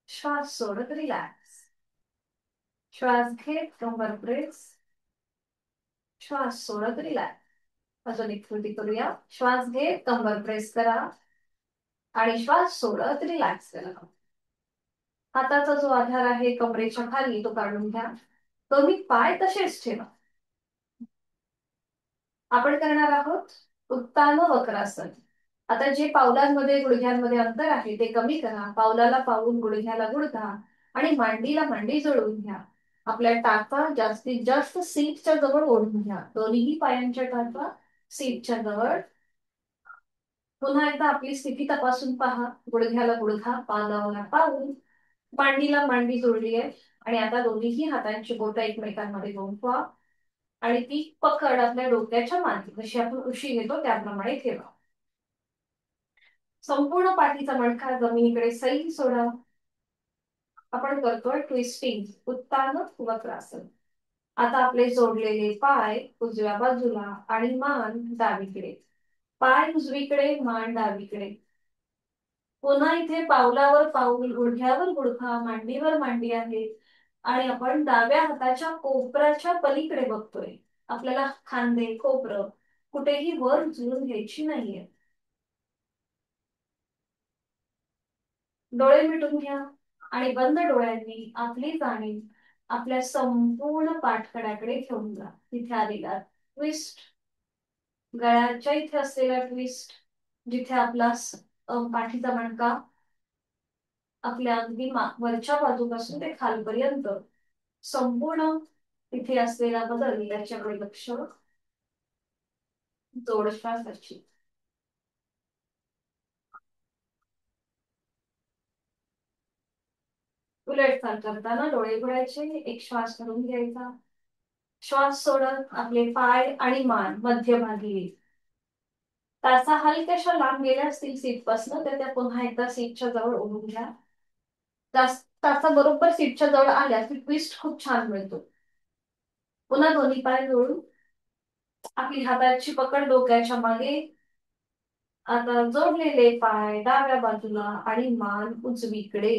श्वास सोडत रिलॅक्स. श्वास घेत कंबर प्रेस. श्वास सोडत रिलॅक्स. अजून एक कृती करूया. श्वास घेत कंबर प्रेस करा आणि श्वास सोडत रिलॅक्स करा. हाताचा जो आधार आहे कमरेच्या खाली तो काढून घ्या. दोन्ही पाय तसेच ठेवा. आपण करणार आहोत उत्तान वक्रासन. आता जे पावलांमध्ये गुडघ्यांमध्ये अंतर आहे ते कमी करा. पावलाला पाऊल गुडघ्याला गुडघा आणि मांडीला मांडी जोडून घ्या. आपल्या टाचा जास्तीत जास्त सीटच्या जवळ ओढून घ्या. दोन्ही पायांच्या टाचा सीटच्या जवळ. पुन्हा एकदा आपली स्थिती तपासून पहा. गुडघ्याला गुडघा पावलाला पाऊल मांडीला मांडी जोडली आहे आणि आता दोन्हीही हातांची बोटं एकमेकांमध्ये गुंफवा आणि ती पकड आपल्या डोक्याच्या मागे जशी आपण उशी घेतो त्याप्रमाणे ठेवा. संपूर्ण पाठीचा मणका जमिनीकडे सैल सोडा. आपण करतोय ट्विस्टिंग उत्तान वक्रासन. आता आपले जोडलेले पाय उजव्या बाजूला आणि मान डावीकडे. पाय उजवीकडे मान डावीकडे. पुन्हा इथे पावलावर पाऊल गुडघ्यावर गुडघा मांडीवर मांडी आहे आणि आपण डाव्या हाताच्या कोपराच्या पलीकडे बघतोय. आपल्याला खांदे कोपरं कुठेही वर उचलून घ्यायची नाहीये. डोळे मिटून घ्या आणि बंद डोळ्यांनी आपली जाणीव आपल्या संपूर्ण पाठकड्याकडे ठेवून जा. तिथे आलेला ट्विस्ट, गळ्याच्या इथे असलेला ट्विस्ट, जिथे आपला पाठीचा मणका आपल्या अगदी वरच्या बाजूपासून ते खालपर्यंत संपूर्ण तिथे असलेला बदल याच्याकडे लक्ष. जोड श्वासाची. उलट चाल करताना डोळे उघडायचे. एक श्वास भरून घ्यायचा. श्वास सोडत आपले पाय आणि मान मध्यभागी येईल. तासा हलक्याशा लांब गेल्या असतील सीटपासून तर त्या पुन्हा एकदा सीटच्या जवळ ओढून घ्या. तासा बरोबर सीटच्या जवळ आल्या की ट्विस्ट खूप छान मिळतो. पुन्हा दोन्ही पाय जोडून आपली हाताची पकड डोक्याच्या मागे. आता जोडलेले पाय डाव्या बाजूला आणि मान उजवीकडे.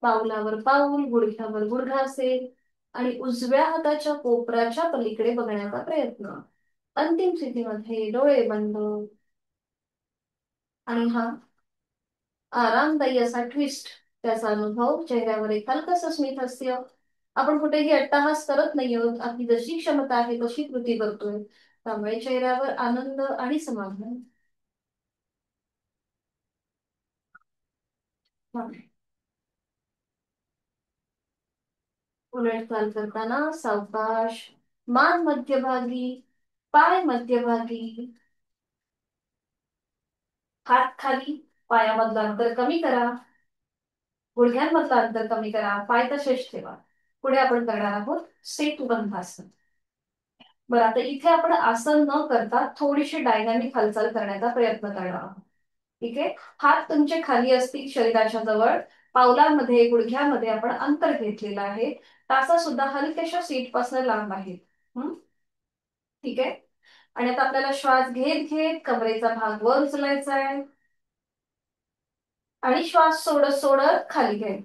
पावलावर पाऊल गुडघ्यावर गुडघा असेल आणि उजव्या हाताच्या कोपराच्या पलीकडे बघण्याचा प्रयत्न. अंतिम स्थितीमध्ये डोळे बंद आणि हा आरामदायी असा ट्विस्ट त्याचा अनुभव. चेहऱ्यावर एक हलकस स्मित हास्य. आपण कुठेही अट्टाहास करत नाही आहोत. आपली जशी क्षमता आहे तशी कृती करतोय. त्यामुळे चेहऱ्यावर आनंद आणि समाधान. उलट चाल करताना सावकाश, मान मध्यभागी, पाय मध्यभागी, हात खाली, पायामधलं अंतर कमी करा, गुडघ्यांमधलं अंतर कमी करा, पाय तसेच ठेवा. पुढे आपण करणार आहोत सेतुबंधासन. बरं, आता इथे आपण आसन न करता थोडीशी डायनामिक हालचाल करण्याचा प्रयत्न करणार आहोत. ठीक आहे. हात तुमचे खाली असतील शरीराच्या जवळ, पावलांमध्ये गुडघ्यामध्ये आपण अंतर घेतलेलं आहे. टाचा सुद्धा हलक्याशा सीट पासून लांब आहे. ठीक आहे. आणि आता आपल्याला श्वास घेत घेत कमरेचा भाग वर उचलायचा आहे आणि श्वास सोडत सोडत खाली घ्यायचा.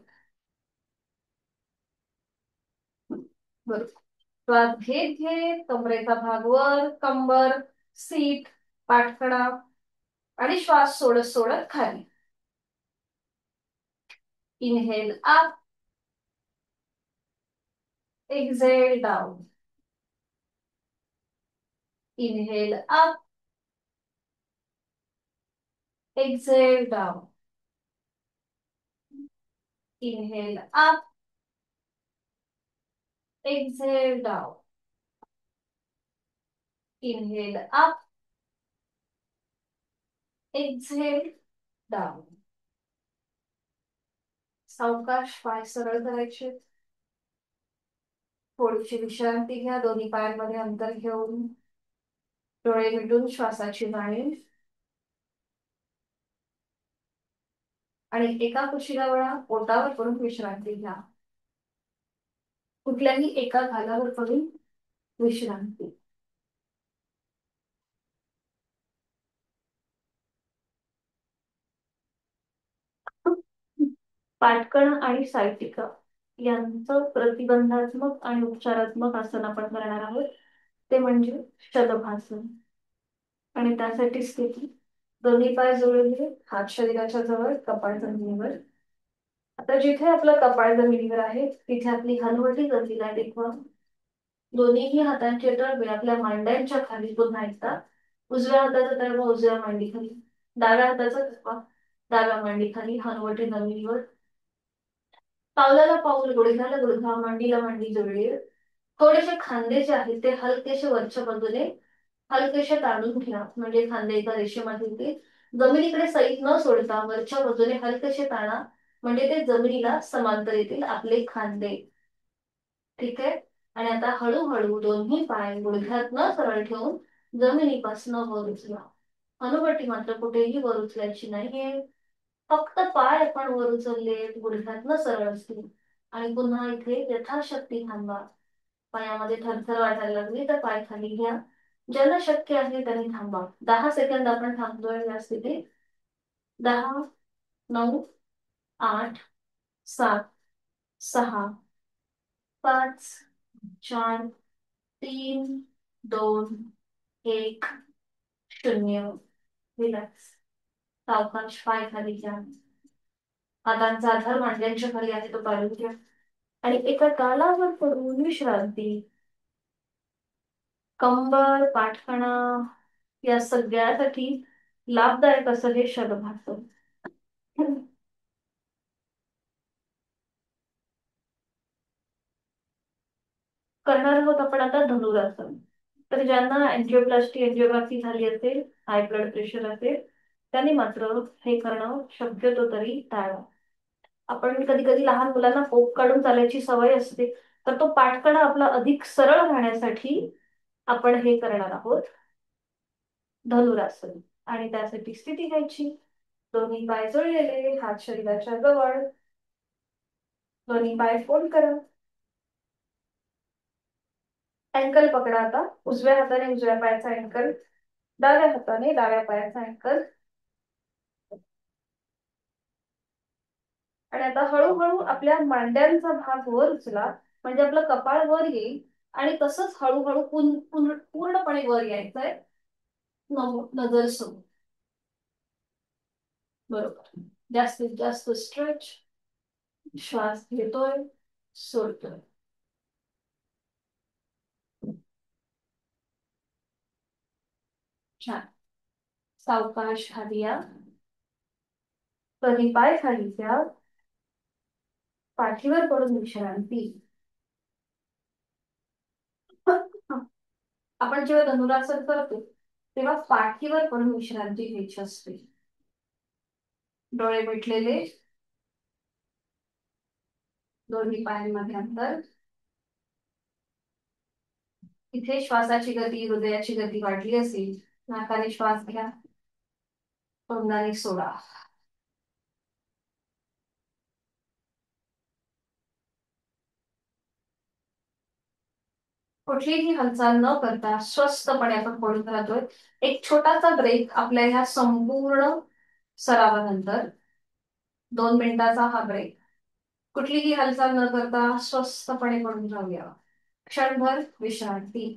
बरोबर. श्वास घेत घेत कमरेचा भाग वर, कंबर, सीट, पाठकडा आणि श्वास सोडत सोडत खाली. Inhale up, exhale down. Inhale up, exhale down. Inhale up, exhale down. Inhale up, exhale down. सावकाश पाय सरळ करायचे. थोडीशी विश्रांती घ्या, दोन्ही पायांमध्ये अंतर घेऊन. डोळे मिटून श्वासाची जाणीव. आणि एका कुशीला वळा, पोटावर पडून विश्रांती घ्या. कुठल्याही एका घालावर पडून विश्रांती. पाटकण आणि सायटिका यांचं प्रतिबंधात्मक आणि उपचारात्मक आसन आपण करणार आहोत, ते म्हणजे शलभासन. आणि त्यासाठी स्थिती, दोन्ही पाय जोडले, हात शरीराच्या जवळ, कपाळ जमिनीवर. आता जिथे आपलं कपाळ जमिनीवर आहे तिथे आपली हनुवटी गतीला टेकवा. दोन्हीही हातांचे तळवे आपल्या मांड्यांच्या खाली पुन्हा एकदा. उजव्या हाताचा तळवा उजव्या मांडी खाली, डाव्या हाताचा तळवा डाव्या मांडी खाली, हनुवटी जमिनीवर. पावलाला पाऊल, गुडघ्याला गुडघा, मांडीला मांडी जोडली. थोडेसे खांदे जे आहेत ते हलकेसे वरच्या बाजूने हलकेसे ताणून घ्या, म्हणजे खांदे एका रेषेमध्ये येतील. जमिनीकडे सैल न सोडता वरच्या बाजूने हलकेसे ताणा, म्हणजे ते जमिनीला समांतर येतील आपले खांदे. ठीक आहे. आणि आता हळूहळू दोन्ही पाय गुडघ्यात न सरळ ठेवून जमिनीपासून वर उचला. हनुवटी मात्र कुठेही वर उचलायची नाहीये. फक्त पाय आपण वर उचलले, गुडघ्यात न सरळ असतील. आणि पुन्हा इथे यथाशक्ती थांबा. पायामध्ये थरथर वाटायला लागली तर पाय खाली घ्या. ज्यांना शक्य आहे त्यांनी थांबा. 10 सेकंद आपण थांबतोय या स्थितीत. 10, 9, 8, 7, 6, 5, 4, 3, 2, 1, 0. रिलॅक्स. सावकाश पाय खाली घ्या. हातांचा आधार मांड्यांच्या खाली आहे तो काढून घ्या. आणि एका तालावर पडून विश्रांती. कंबर, पाठकणा या सगळ्यासाठी लाभदायक असं हे शलभासन. करणार आहोत आपण आता धनुरासन. तर ज्यांना अँजिओप्लास्टी एंजिओग्राफी झाली असेल, हाय ब्लड प्रेशर असेल, त्यांनी मात्र हे करणं शक्यतो तरी टाळा. आपण कधी कधी लहान मुलांना पोक काढून चालायची सवय असते, तर तो पाठकणा आपला अधिक सरळ राहण्यासाठी आपण हे करणार आहोत धनुरासन. आणि त्यासाठी स्थिती घ्यायची, दोन्ही पाय जोडलेले, हात शरीराच्या जवळ, दोन्ही पाय फोल्ड करा. अँकल पकडा. आता उजव्या हाताने उजव्या पायाचा अँकल, डाव्या हाताने डाव्या पायाचा अँकल. आणि आता हळूहळू आपल्या मांड्यांचा भाग वर उचला, म्हणजे आपलं कपाळ वर येईल. आणि तसंच हळूहळू पूर्णपणे वर यायचंय. नजर समोर. बरोबर. जास्तीत जास्त स्ट्रेच. श्वास घेतोय, सोडतोय. छान. सावकाश खाली या. कधी पाय खाली घ्या. पाठीवर पडून विश्रांती. आपण जेव्हा धनुरासन करतो तेव्हा पाठीवर पण विश्रांती घ्यायची असते. डोळे मिटलेले, दोन्ही पायांमध्ये अंतर. इथे श्वासाची गती, हृदयाची गती वाढली असेल, नाकाने श्वास घ्या, तोंडाने सोडा. कुठलीही हालचाल न करता स्वस्थपणे आपण पडून राहतोय. एक छोटासा ब्रेक आपल्या ह्या संपूर्ण सरावानंतर, 2 मिनिटाचा हा ब्रेक. कुठलीही हालचाल न करता स्वस्थपणे पडून राहूया. क्षणभर विश्रांती.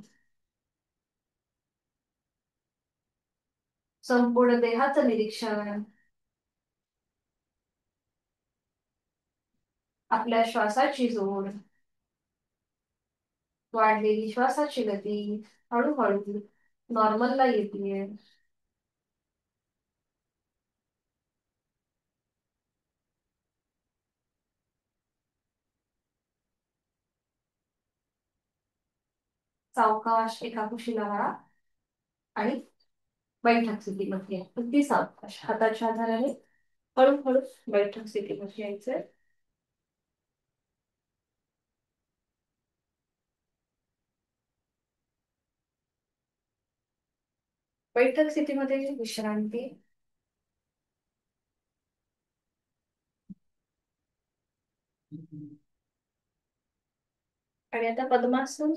संपूर्ण देहाचं निरीक्षण, आपल्या श्वासाची जोड, वाढलेली श्वासाची गती हळूहळू नॉर्मलला येते. सावकाश एका कुशीला वाळा आणि बैठक स्थितीमध्ये या. अगदी सावकाश हाताच्या आधाराने हळूहळू बैठक स्थितीमध्ये यायचंय. बैठक स्थितीमध्ये विश्रांती. आणि आता पद्मासन,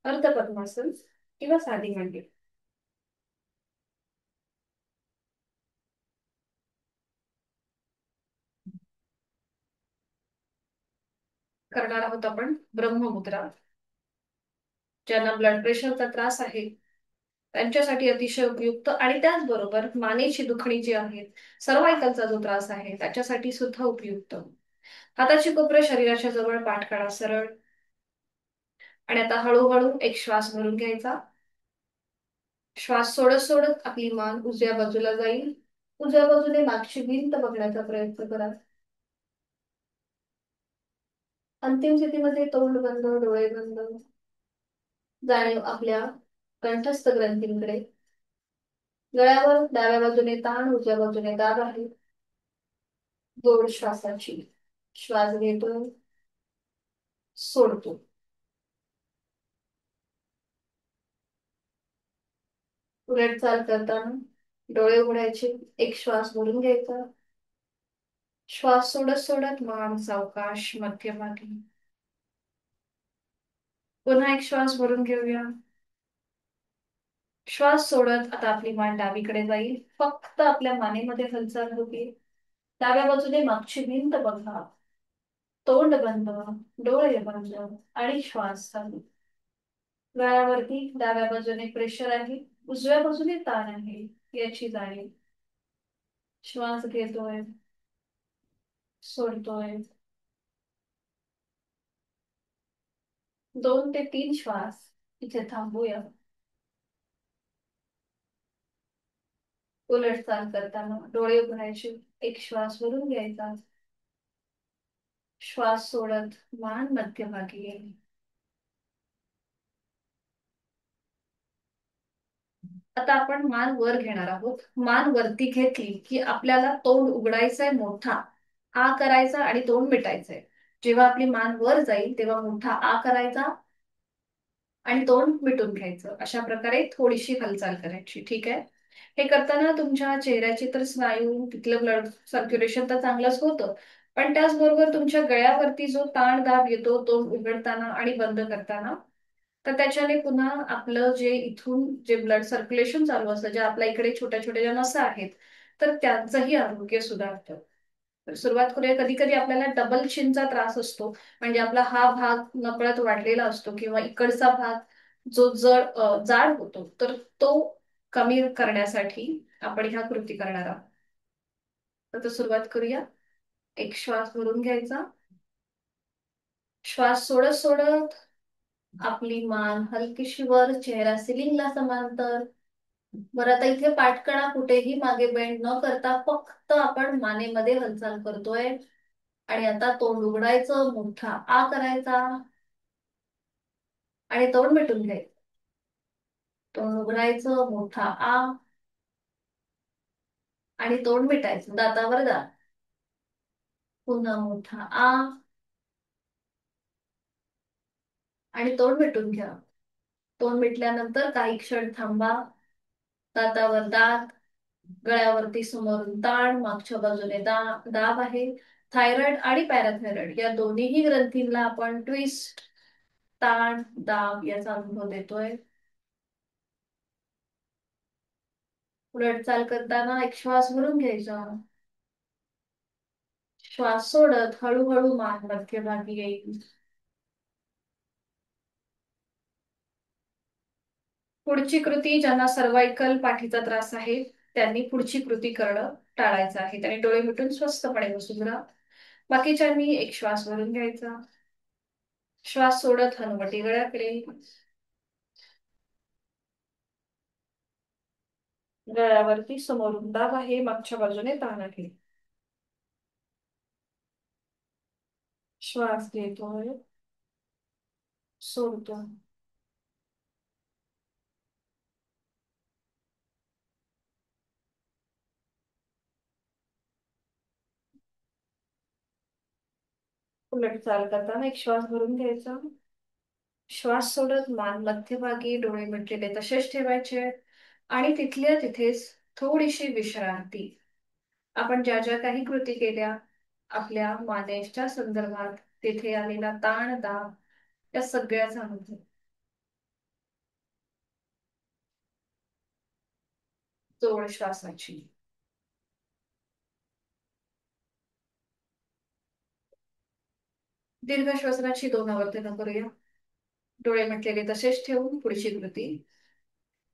अर्ध पद्मासन किंवा साधी मांडी करणार आहोत आपण. ब्रह्ममुद्रा. ज्यांना ब्लड प्रेशरचा त्रास आहे त्यांच्यासाठी अतिशय उपयुक्त, आणि त्याचबरोबर मानेची दुखणी जी आहे, सर्वायकलचा जो त्रास आहे त्याच्यासाठी सुद्धा उपयुक्त. हाताची कोपरे शरीराच्या जवळ, पाठ काढा सरळ. आणि आता हळूहळू एक श्वास भरून घ्यायचा. श्वास सोडत सोडत आपली मान उजव्या बाजूला जाईल. उजव्या बाजूने मागची भिंत बघण्याचा प्रयत्न करा. अंतिम स्थितीमध्ये तोंड बंद, डोळे बंद. जाणीव आपल्या कंठस्थ ग्रंथींकडे. गळ्यावर डाव्या बाजूने ताण, उजव्या बाजूने दाब आहे. जोड श्वासाची. श्वास घेतो, सोडतो. उलट चाल करताना डोळे उघडायचे, एक श्वास भरून घ्यायचा. श्वास सोडत सोडत मान सावकाश मध्यभागी. पुन्हा एक श्वास भरून घेऊया. श्वास सोडत आता आपली मान डावीकडे जाईल. फक्त आपल्या मानेमध्ये हालचाल होती. डाव्या बाजूने मागची भिंत बघा. तोंड बंद, डोळे बंद आणि श्वास चालू. गळ्यावरती डाव्या बाजूने प्रेशर आहे, उजव्या बाजूने ताण आहे, याची जाणीव. श्वास घेतोय, सोडतोय. 2 ते 3 श्वास इथे थांबूया. उलट चाल करताना डोळे उघडायचे, एक श्वास भरून घ्यायचा. श्वास सोडत मान मध्यभागी येईल. आता आपण मान वर घेणार आहोत. मान वरती घेतली की आपल्याला तोंड उघडायचंय मोठा, आ करायचा आणि तोंड मिटायचंय. जेव्हा आपली मान वर जाईल तेव्हा मोठा आ करायचा आणि तोंड मिटून घ्यायचं. अशा प्रकारे थोडीशी हालचाल करायची. ठीक आहे. हे करताना तुमच्या चेहऱ्याची तर स्नायू, तिथलं ब्लड सर्क्युलेशन तर चांगलंच होतं, पण त्याचबरोबर तुमच्या गळ्यावरती जो ताण दाब येतो तोंड उघडताना आणि बंद करताना, तर त्याच्याने पुन्हा आपलं जे इथून जे ब्लड सर्क्युलेशन चालू असतं, ज्या आपल्या इकडे छोट्या छोट्या ज्या नसा आहेत, तर त्यांचंही आरोग्य सुधारतं. तर सुरुवात करूया. कधी कधी आपल्याला डबल चिनचा त्रास असतो, म्हणजे आपला हा भाग नकळत वाढलेला असतो किंवा इकडचा भाग जो जाड होतो, तर तो कमी करण्यासाठी आपण ह्या कृती करणार आहोत. तर सुरुवात करूया. एक श्वास भरून घ्यायचा. श्वास सोडत सोडत आपली मान हलकीशी वर, चेहरा सिलिंगला समांतर. बरं, आता इथे पाठकणा कुठेही मागे बेंड न करता फक्त आपण मानेमध्ये हालचाल करतोय. आणि आता तोंड उघडायचं, मोठा आ करायचा आणि तोंड मिटून घ्यायचं. तोंड उघडायचं, मोठा आ, आणि तोंड मिटायचं, दातावर दात. पुन्हा मोठा आ, आणि तोंड मिटून घ्या. तोंड मिटल्यानंतर काही क्षण थांबा. दातावर दात, गळ्यावरती समोरून ताण, मागच्या बाजूने दाब आहे. थायरॉइड आणि पॅराथायरॉइड या दोन्हीही ग्रंथींना आपण ट्विस्ट, ताण, दाब याचा अनुभव देतोय. उलट चाल करताना एक श्वास भरून घ्यायचा. श्वास सोडत हळूहळू मान मध्यभागी येईल. पुढची कृती, ज्यांना सर्वायकल पाठीचा त्रास आहे त्यांनी पुढची कृती करणं टाळायचं आहे. त्यांनी डोळे मिटून स्वस्थपणे बसून राहा. बाकीच्यांनी एक श्वास भरून घ्यायचा. श्वास सोडत हनुवटी गळ्याकडे. गळ्यावरती समोरून दाब आहे, मागच्या बाजूने ताण आहे. श्वास घेतोय, सोडतोय. उलट चाल करताना एक श्वास भरून घ्यायचा. श्वास सोडत मान मध्यभागी, डोळे मिटलेले तसेच ठेवायचे. आणि तिथल्या तिथेच थोडीशी विश्रांती. आपण ज्या ज्या काही कृती केल्या आपल्या मानेच्या संदर्भात, तिथे आलेला ताण, दाब, या सगळ्याचा अनुभव. जोड श्वासाची. दीर्घ श्वसनाची 2 आवर्तनं करूया. डोळे मिटलेले तसेच ठेवून पुढची कृती.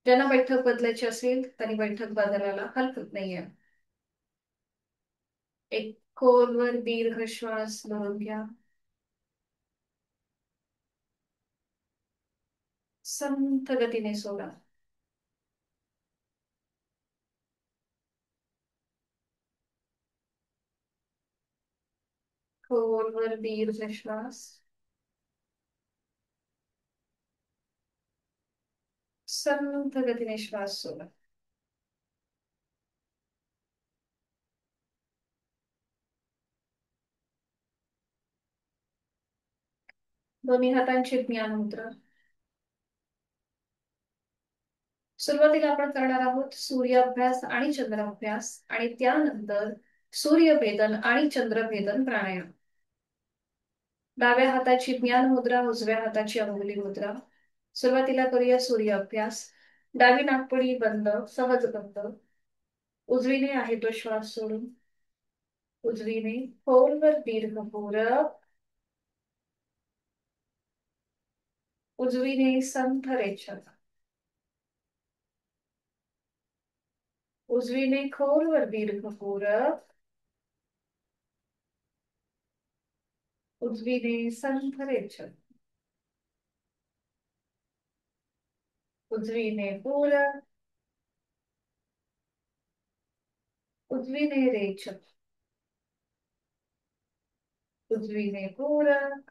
ज्यांना बैठक बदलायची असेल त्यांनी बैठक बदलायला हरकत नाहीये. एक खोलवर दीर्घ श्वास भरून घ्या. संथ गतीने सोडा. खोलवर दीर्घ श्वास. संथ गतीने श्वास सोडा. दोन्ही हातांची ज्ञान मुद्रा. सुरुवातीला आपण करणार आहोत सूर्याभ्यास आणि चंद्राभ्यास, आणि त्यानंतर सूर्यभेदन आणि चंद्रभेदन प्राणायाम. डाव्या हाताची ज्ञान मुद्रा, उजव्या हाताची अंगुली मुद्रा. सुरुवातीला करूया सूर्य अभ्यास. डावी नाकपुडी बंद, सहज बंद. उजवीने आहे तो श्वास सोडून. उजवीने खोलवर दीर्घ पूरक. उजवीने संथ रेचक. उजवीने खोलवर दीर्घ पूरक. उजवीने संथ रेचक. उजवीने पूरक. उजवीने रेचक. उजवीने पूरक.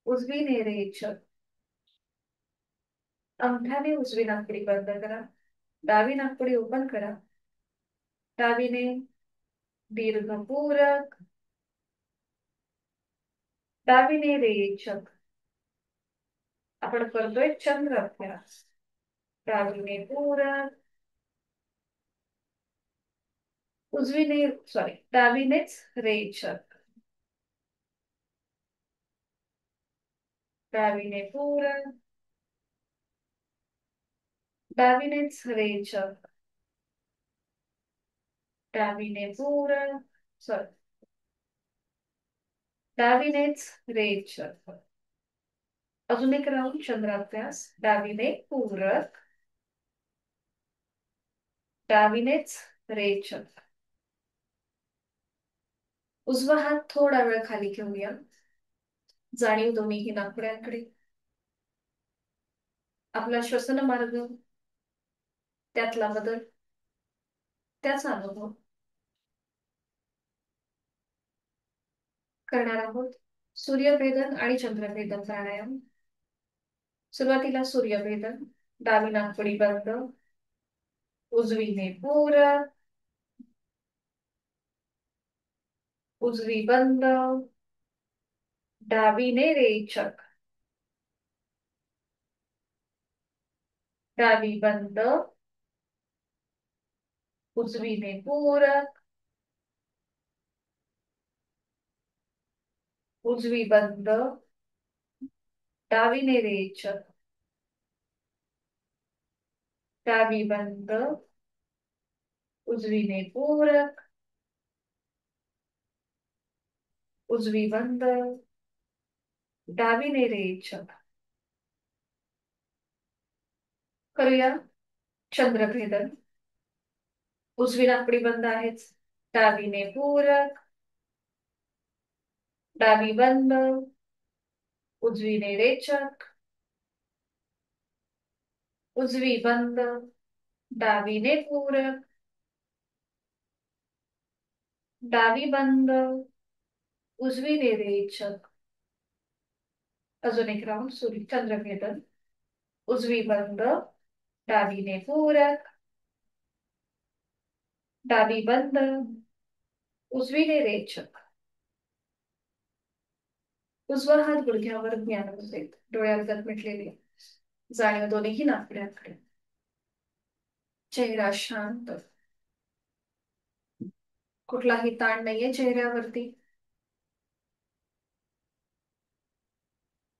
उजवीने रेचक. अंगठ्याने उजवी नाकपुडी बंद करा. डावी नाकपुडी ओपन करा. डावीने दीर्घ पूरक. डावीने रेचक. आपण करतोय चंद्र अभ्यास. डावीने पूरक. उजवीने, सॉरी, डावीनेच रेचक. डावीने पूरक. डावीनेच रेचक. डावीने पूरक, सॉरी, डावीनेच रेचक. अजून एक राऊंड चंद्राभ्यास. डावीने पूरक. डावीनेच रेचक. उजवा हात थोडा वेळ खाली घेऊया. जाणीव दोन्हीही नाकपुड्यांकडे. आपला श्वसन मार्ग, त्यातला बदल, त्याचा अनुभव. करणार आहोत सूर्यभेदन आणि चंद्रभेदन प्राणायाम. सुरुवातीला सूर्यभेदन. डावी नाकपुडी बंद. उजवीने पूरक. उजवी बंद. डावीने रेचक. डावी बंद. उजवीने पूरक. उजवी बंद. डावीने रेचक. डावी बंद. उजवीने पूरक. उजवी बंद. डावीने रेचक. करूया चंद्रभेदन. उजवी नाकपुडी बंद आहेच. डावीने पूरक. डावी बंद. उजवीने रेचक. उजवी बंद. डावीने पूरक. डावी बंद. उजवीने रेचक. अजून एक राऊंड सूर्य चंद्रभेदन. उजवी बंद. डावीने पूरक. डावी बंद. उजवीने रेचक. उजवा हात गुडघ्यावर ज्ञान बसेल. डोळ्यात मिटलेली जाणीव दोन्ही नाकड्यांकडे. चेहरा शांत. कुठलाही ताण नाहीये चेहऱ्यावरती.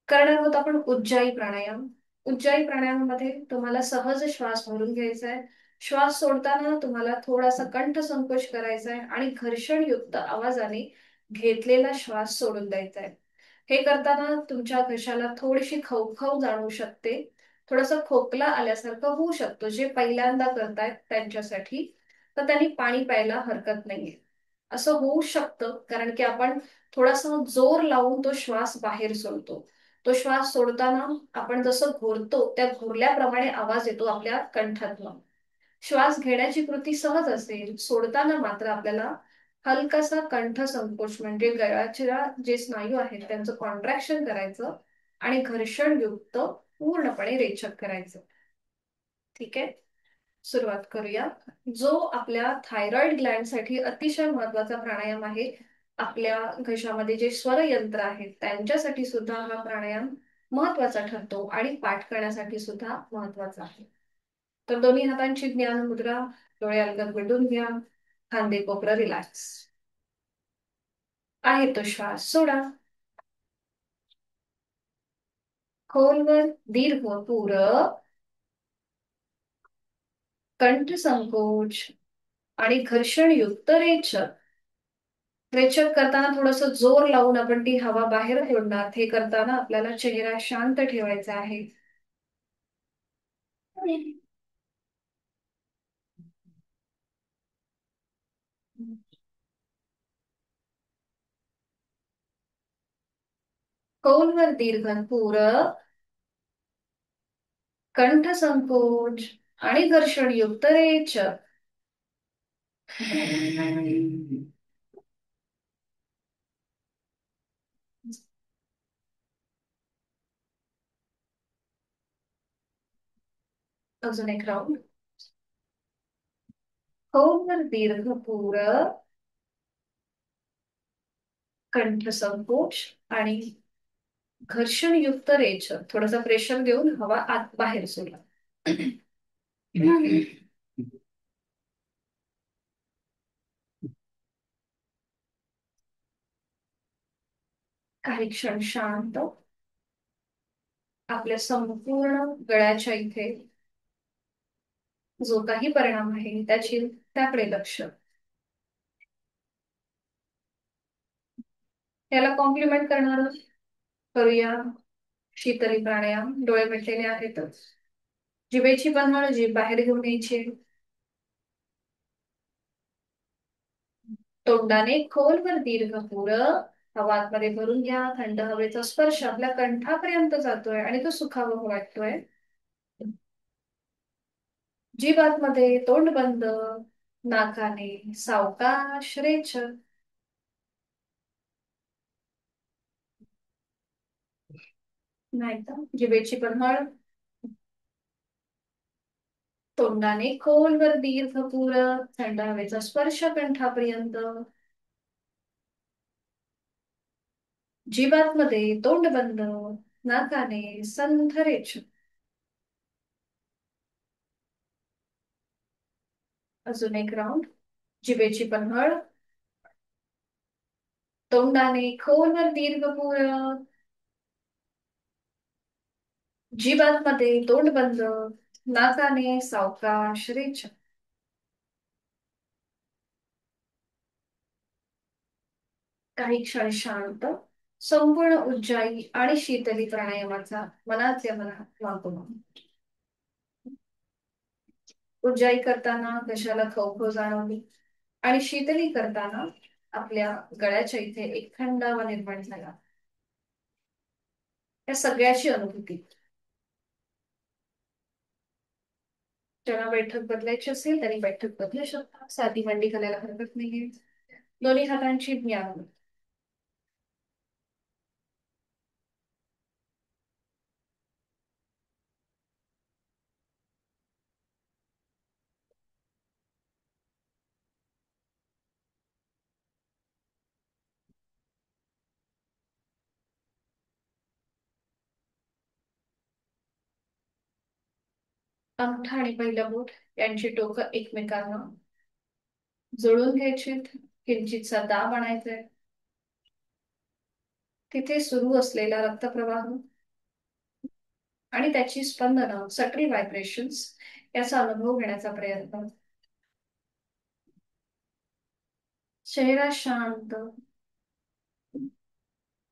करणार आहोत आपण उज्जाई प्राणायाम. उज्जाई प्राणायामामध्ये तुम्हाला सहज श्वास भरून घ्यायचा आहे. श्वास सोडताना तुम्हाला थोडासा कंठ संकोच करायचा आहे आणि घर्षणयुक्त आवाजाने घेतलेला श्वास सोडून द्यायचा आहे. हे करताना तुमच्या घशाला थोडीशी खवखव जाणवू शकते. थोडासा खोकला आल्यासारखं होऊ शकतो. जे पहिल्यांदा करतायत त्यांच्यासाठी तर त्यांनी पाणी प्यायला हरकत नाहीये. असं होऊ शकतं कारण की आपण थोडासा जोर लावून तो श्वास बाहेर सोडतो. तो श्वास सोडताना आपण जसं घोरतो त्या घोरल्याप्रमाणे आवाज येतो आपल्या कंठातून. श्वास घेण्याची कृती सहज असेल, सोडताना मात्र आपल्याला हलकासा कंठ संकोच म्हणजे गळ्याच्या जे स्नायू आहेत त्यांचं कॉन्ट्रॅक्शन करायचं आणि घर्षणयुक्त पूर्णपणे रेचक करायचं. ठीक आहे, सुरुवात करूया. जो आपल्या थायरॉइड ग्लँड साठी अतिशय महत्वाचा प्राणायाम आहे. आपल्या घशामध्ये जे स्वर यंत्र आहेत त्यांच्यासाठी सुद्धा हा प्राणायाम महत्वाचा ठरतो आणि पाठ करण्यासाठी सुद्धा महत्वाचा आहे. तर दोन्ही हातांची ज्ञान मुद्रा. डोळे अलगद मिटून घ्या. खांदे कोपरा रिलॅक्स. आहे तो श्वास सोडा. खोलवर दीर्घ पूरक. कंठ संकोच आणि घर्षणयुक्त रेचक. रेचक करताना थोडस जोर लावून आपण ती हवा बाहेर सोडणार. हे करताना आपल्याला चेहरा शांत ठेवायचा आहे. खोलवर दीर्घ पूरक. कंठ संकोच आणि घर्षणयुक्त रेचक. अजून एक राऊंड. खोलवर दीर्घ पूरक. कंठ संकोच आणि घर्षणयुक्त रेचक. थोडासा प्रेशर देऊन हवा आत बाहेर सोडा. काही क्षण शांत. आपल्या संपूर्ण गळ्याच्या इथे जो काही परिणाम आहे त्याकडे लक्ष. याला कॉम्प्लिमेंट करणार करूया शीतली प्राणायाम. डोळे मिटलेले आहेतच. जिभेची बंधन जीभ बाहेर घेऊन यायची. तोंडाने खोलवर दीर्घ पूरक. हवा आतमध्ये भरून घ्या. थंड हवेचा स्पर्श आपल्या कंठापर्यंत जातोय आणि तो सुखावह वाटतोय. जीभ आतमध्ये, तोंड बंद. नाकाने सावकाश रेचक. नाही का? जिभेची पन्हाळ. तोंडाने खोलवर दीर्घ पुर. थंड हवेचा स्पर्श कंठापर्यंत. जीवात्मध्ये तोंड बंद. नाकाने संथरेच. अजून एक राऊंड. जिभेची पन्हाळ. तोंडाने खोलवर दीर्घ पुर. जीवात्मध्ये तोंड बंद. नाकाने सावकाश रेच. काही क्षण शांत. संपूर्ण उज्जाई आणि शीतली प्राणायामाचा मनातल्या मनात वागून. उज्जाई करताना घशाला खवखव जाणवली आणि शीतली करताना आपल्या गळ्याच्या इथे एक थंडावा निर्माण झाला. या सगळ्याची अनुभूती. ज्यांना बैठक बदलायची असेल त्यांनी बैठक बदलू शकता. साधी मांडी घालायला हरकत नाहीये. दोन्ही हातांची ज्ञान. अंगठा आणि पहिलं बोट यांची टोकं एकमेकांना जोडून घ्यायचीत. किंचितसा दाब आणायचे. तिथे सुरू असलेला रक्तप्रवाह आणि त्याची स्पंदनं सटरी व्हायब्रेशन्स याचा अनुभव घेण्याचा प्रयत्न. चेहरा शांत.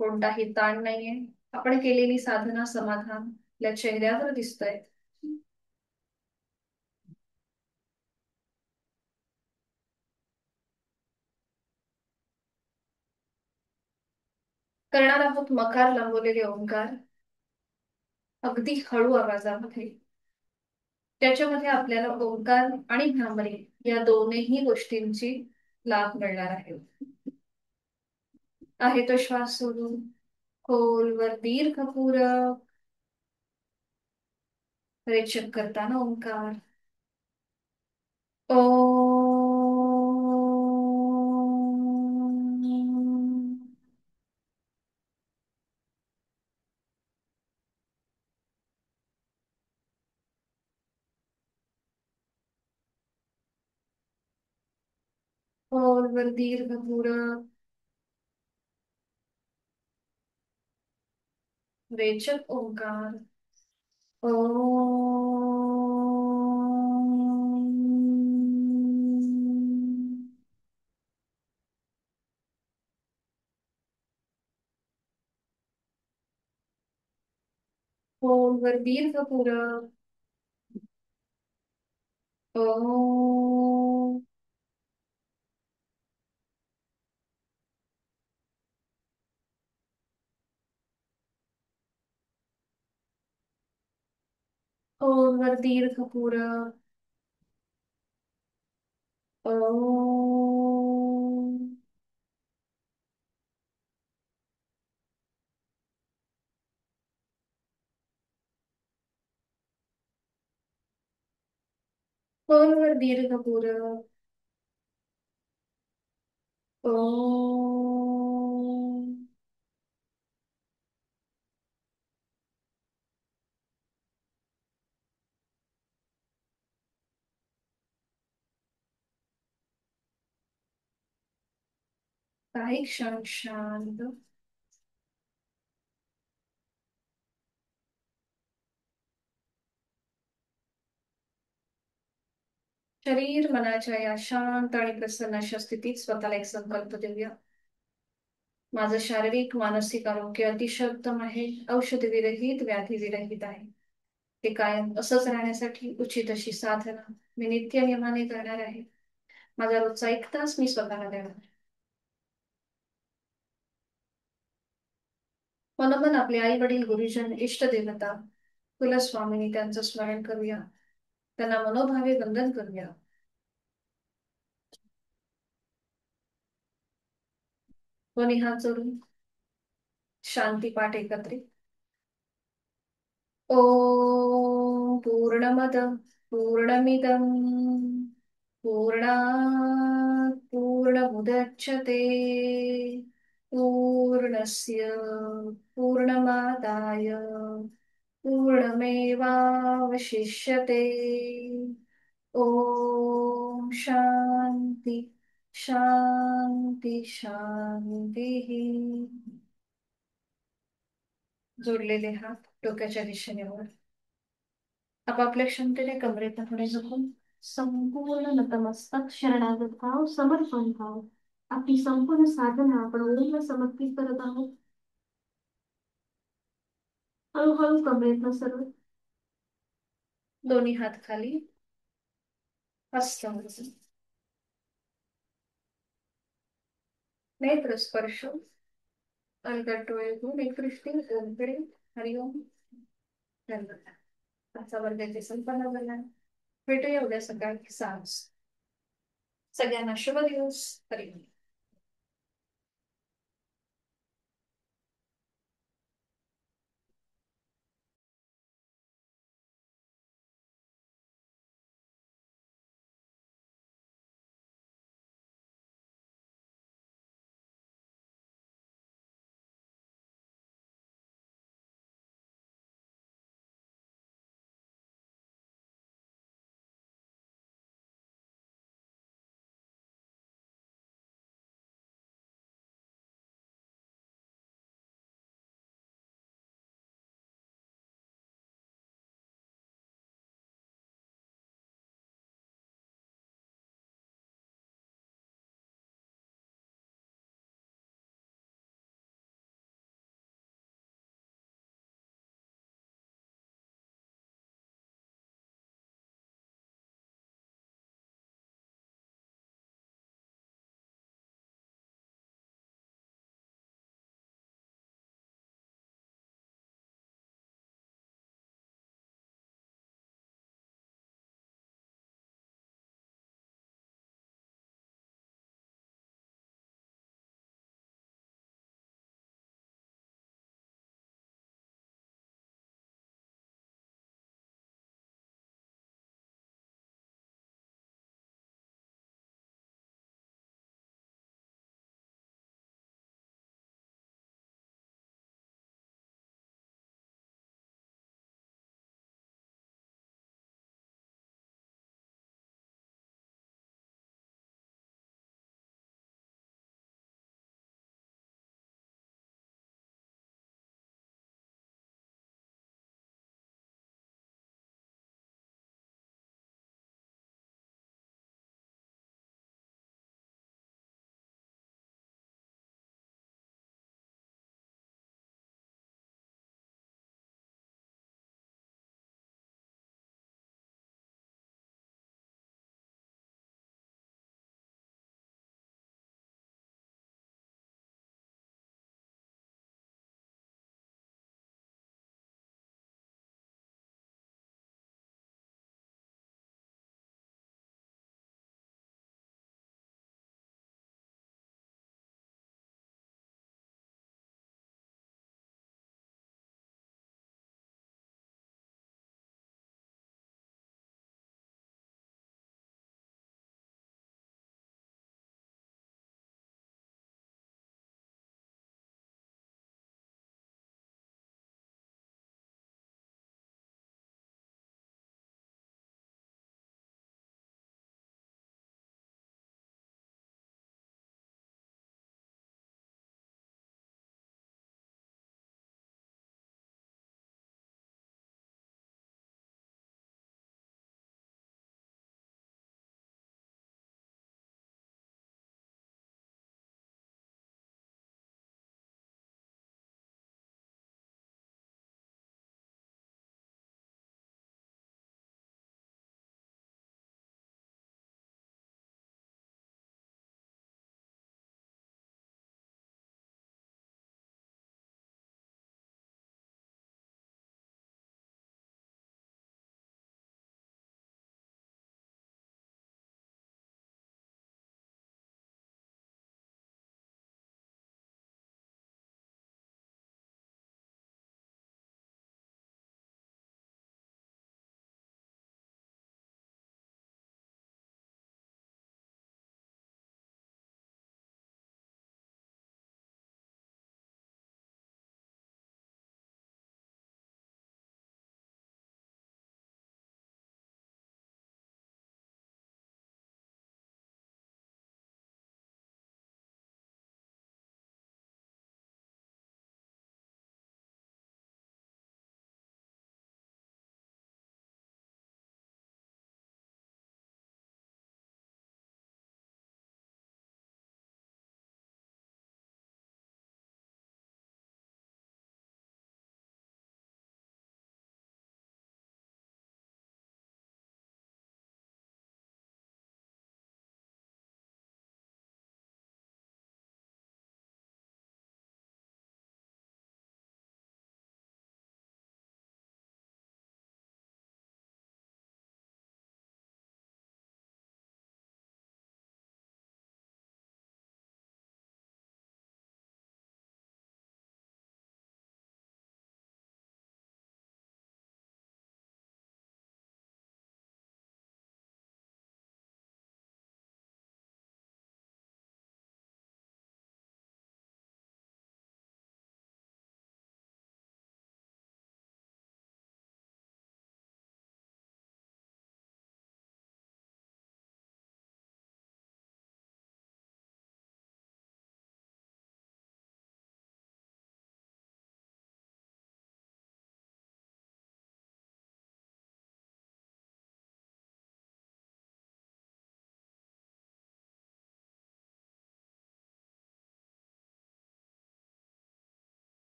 कोणताही ताण नाहीये. आपण केलेली साधना समाधान आपल्या चेहऱ्यावर दिसतंय. करणार आहोत मकार लांबवलेले ओंकार. अगदी हळू आवाजामध्ये. त्याच्यामध्ये आपल्याला ओंकार आणि भ्रामरी या दोनही गोष्टींची लाभ मिळणार आहे. आहे तो श्वास सोडून खोलवर दीर्घ पूरक. रेचक करताना ओंकार. ओ. खोलवर दीर्घ पूरक. रेचक ओंकार. ओ. खोलवर दीर्घ पूरक. ओ. खोलवर दीर्घ पूरक. ओ. खोलवर दीर्घ पूरक. ओ. काही क्षण शांत. शरीर मनाच्या या शांत आणि प्रसन्न अशा स्थितीत स्वतःला एक संकल्प देऊया. माझं शारीरिक मानसिक आरोग्य अतिशय उत्तम आहे. औषध विरहित व्याधी विरहित आहे. ते कायम असंच राहण्यासाठी उचित अशी साधना मी नित्य नियमाने करणार आहे. माझा रोजचा 1 तास मी स्वतःला देणार. मनोमन आपले आई वडील गुरुजन इष्ट देवता कुलस्वामिनी त्यांचं स्मरण करूया. त्यांना मनोभावे वंदन करूया. दोन्ही हात जोडून शांती पाठ एकत्रित. ॐ पूर्णमद पूर्णमिदं पूर्णात् पूर्णमुदच्यते पूर्णस्य पूर्णमादाय पूर्णमेवावशिष्यते. ॐ शान्ति शान्ति शान्तिः. जोडलेले हात डोक्याच्या दिशेने वर. आपापल्या क्षमतेने कमरेत पुढे झुकून संपूर्ण नतमस्तक शरणागत भाव समर्पण भाव आपली संपूर्ण साधना आपण ओळीला समर्पित करत आहोत. हळूहळू कमरेतनं सर्व दोन्ही हात खाली, हस्त वरती. नेत्र स्पर्श अलगद डोळे उघडून एक दृष्टी ओमकडे. हरिओम. धन्यवाद. आजचा वर्गाची संपन्न झाला. भेटूया उद्या सकाळी 6 वाजता. सगळ्यांना शुभ दिवस. हरिओम.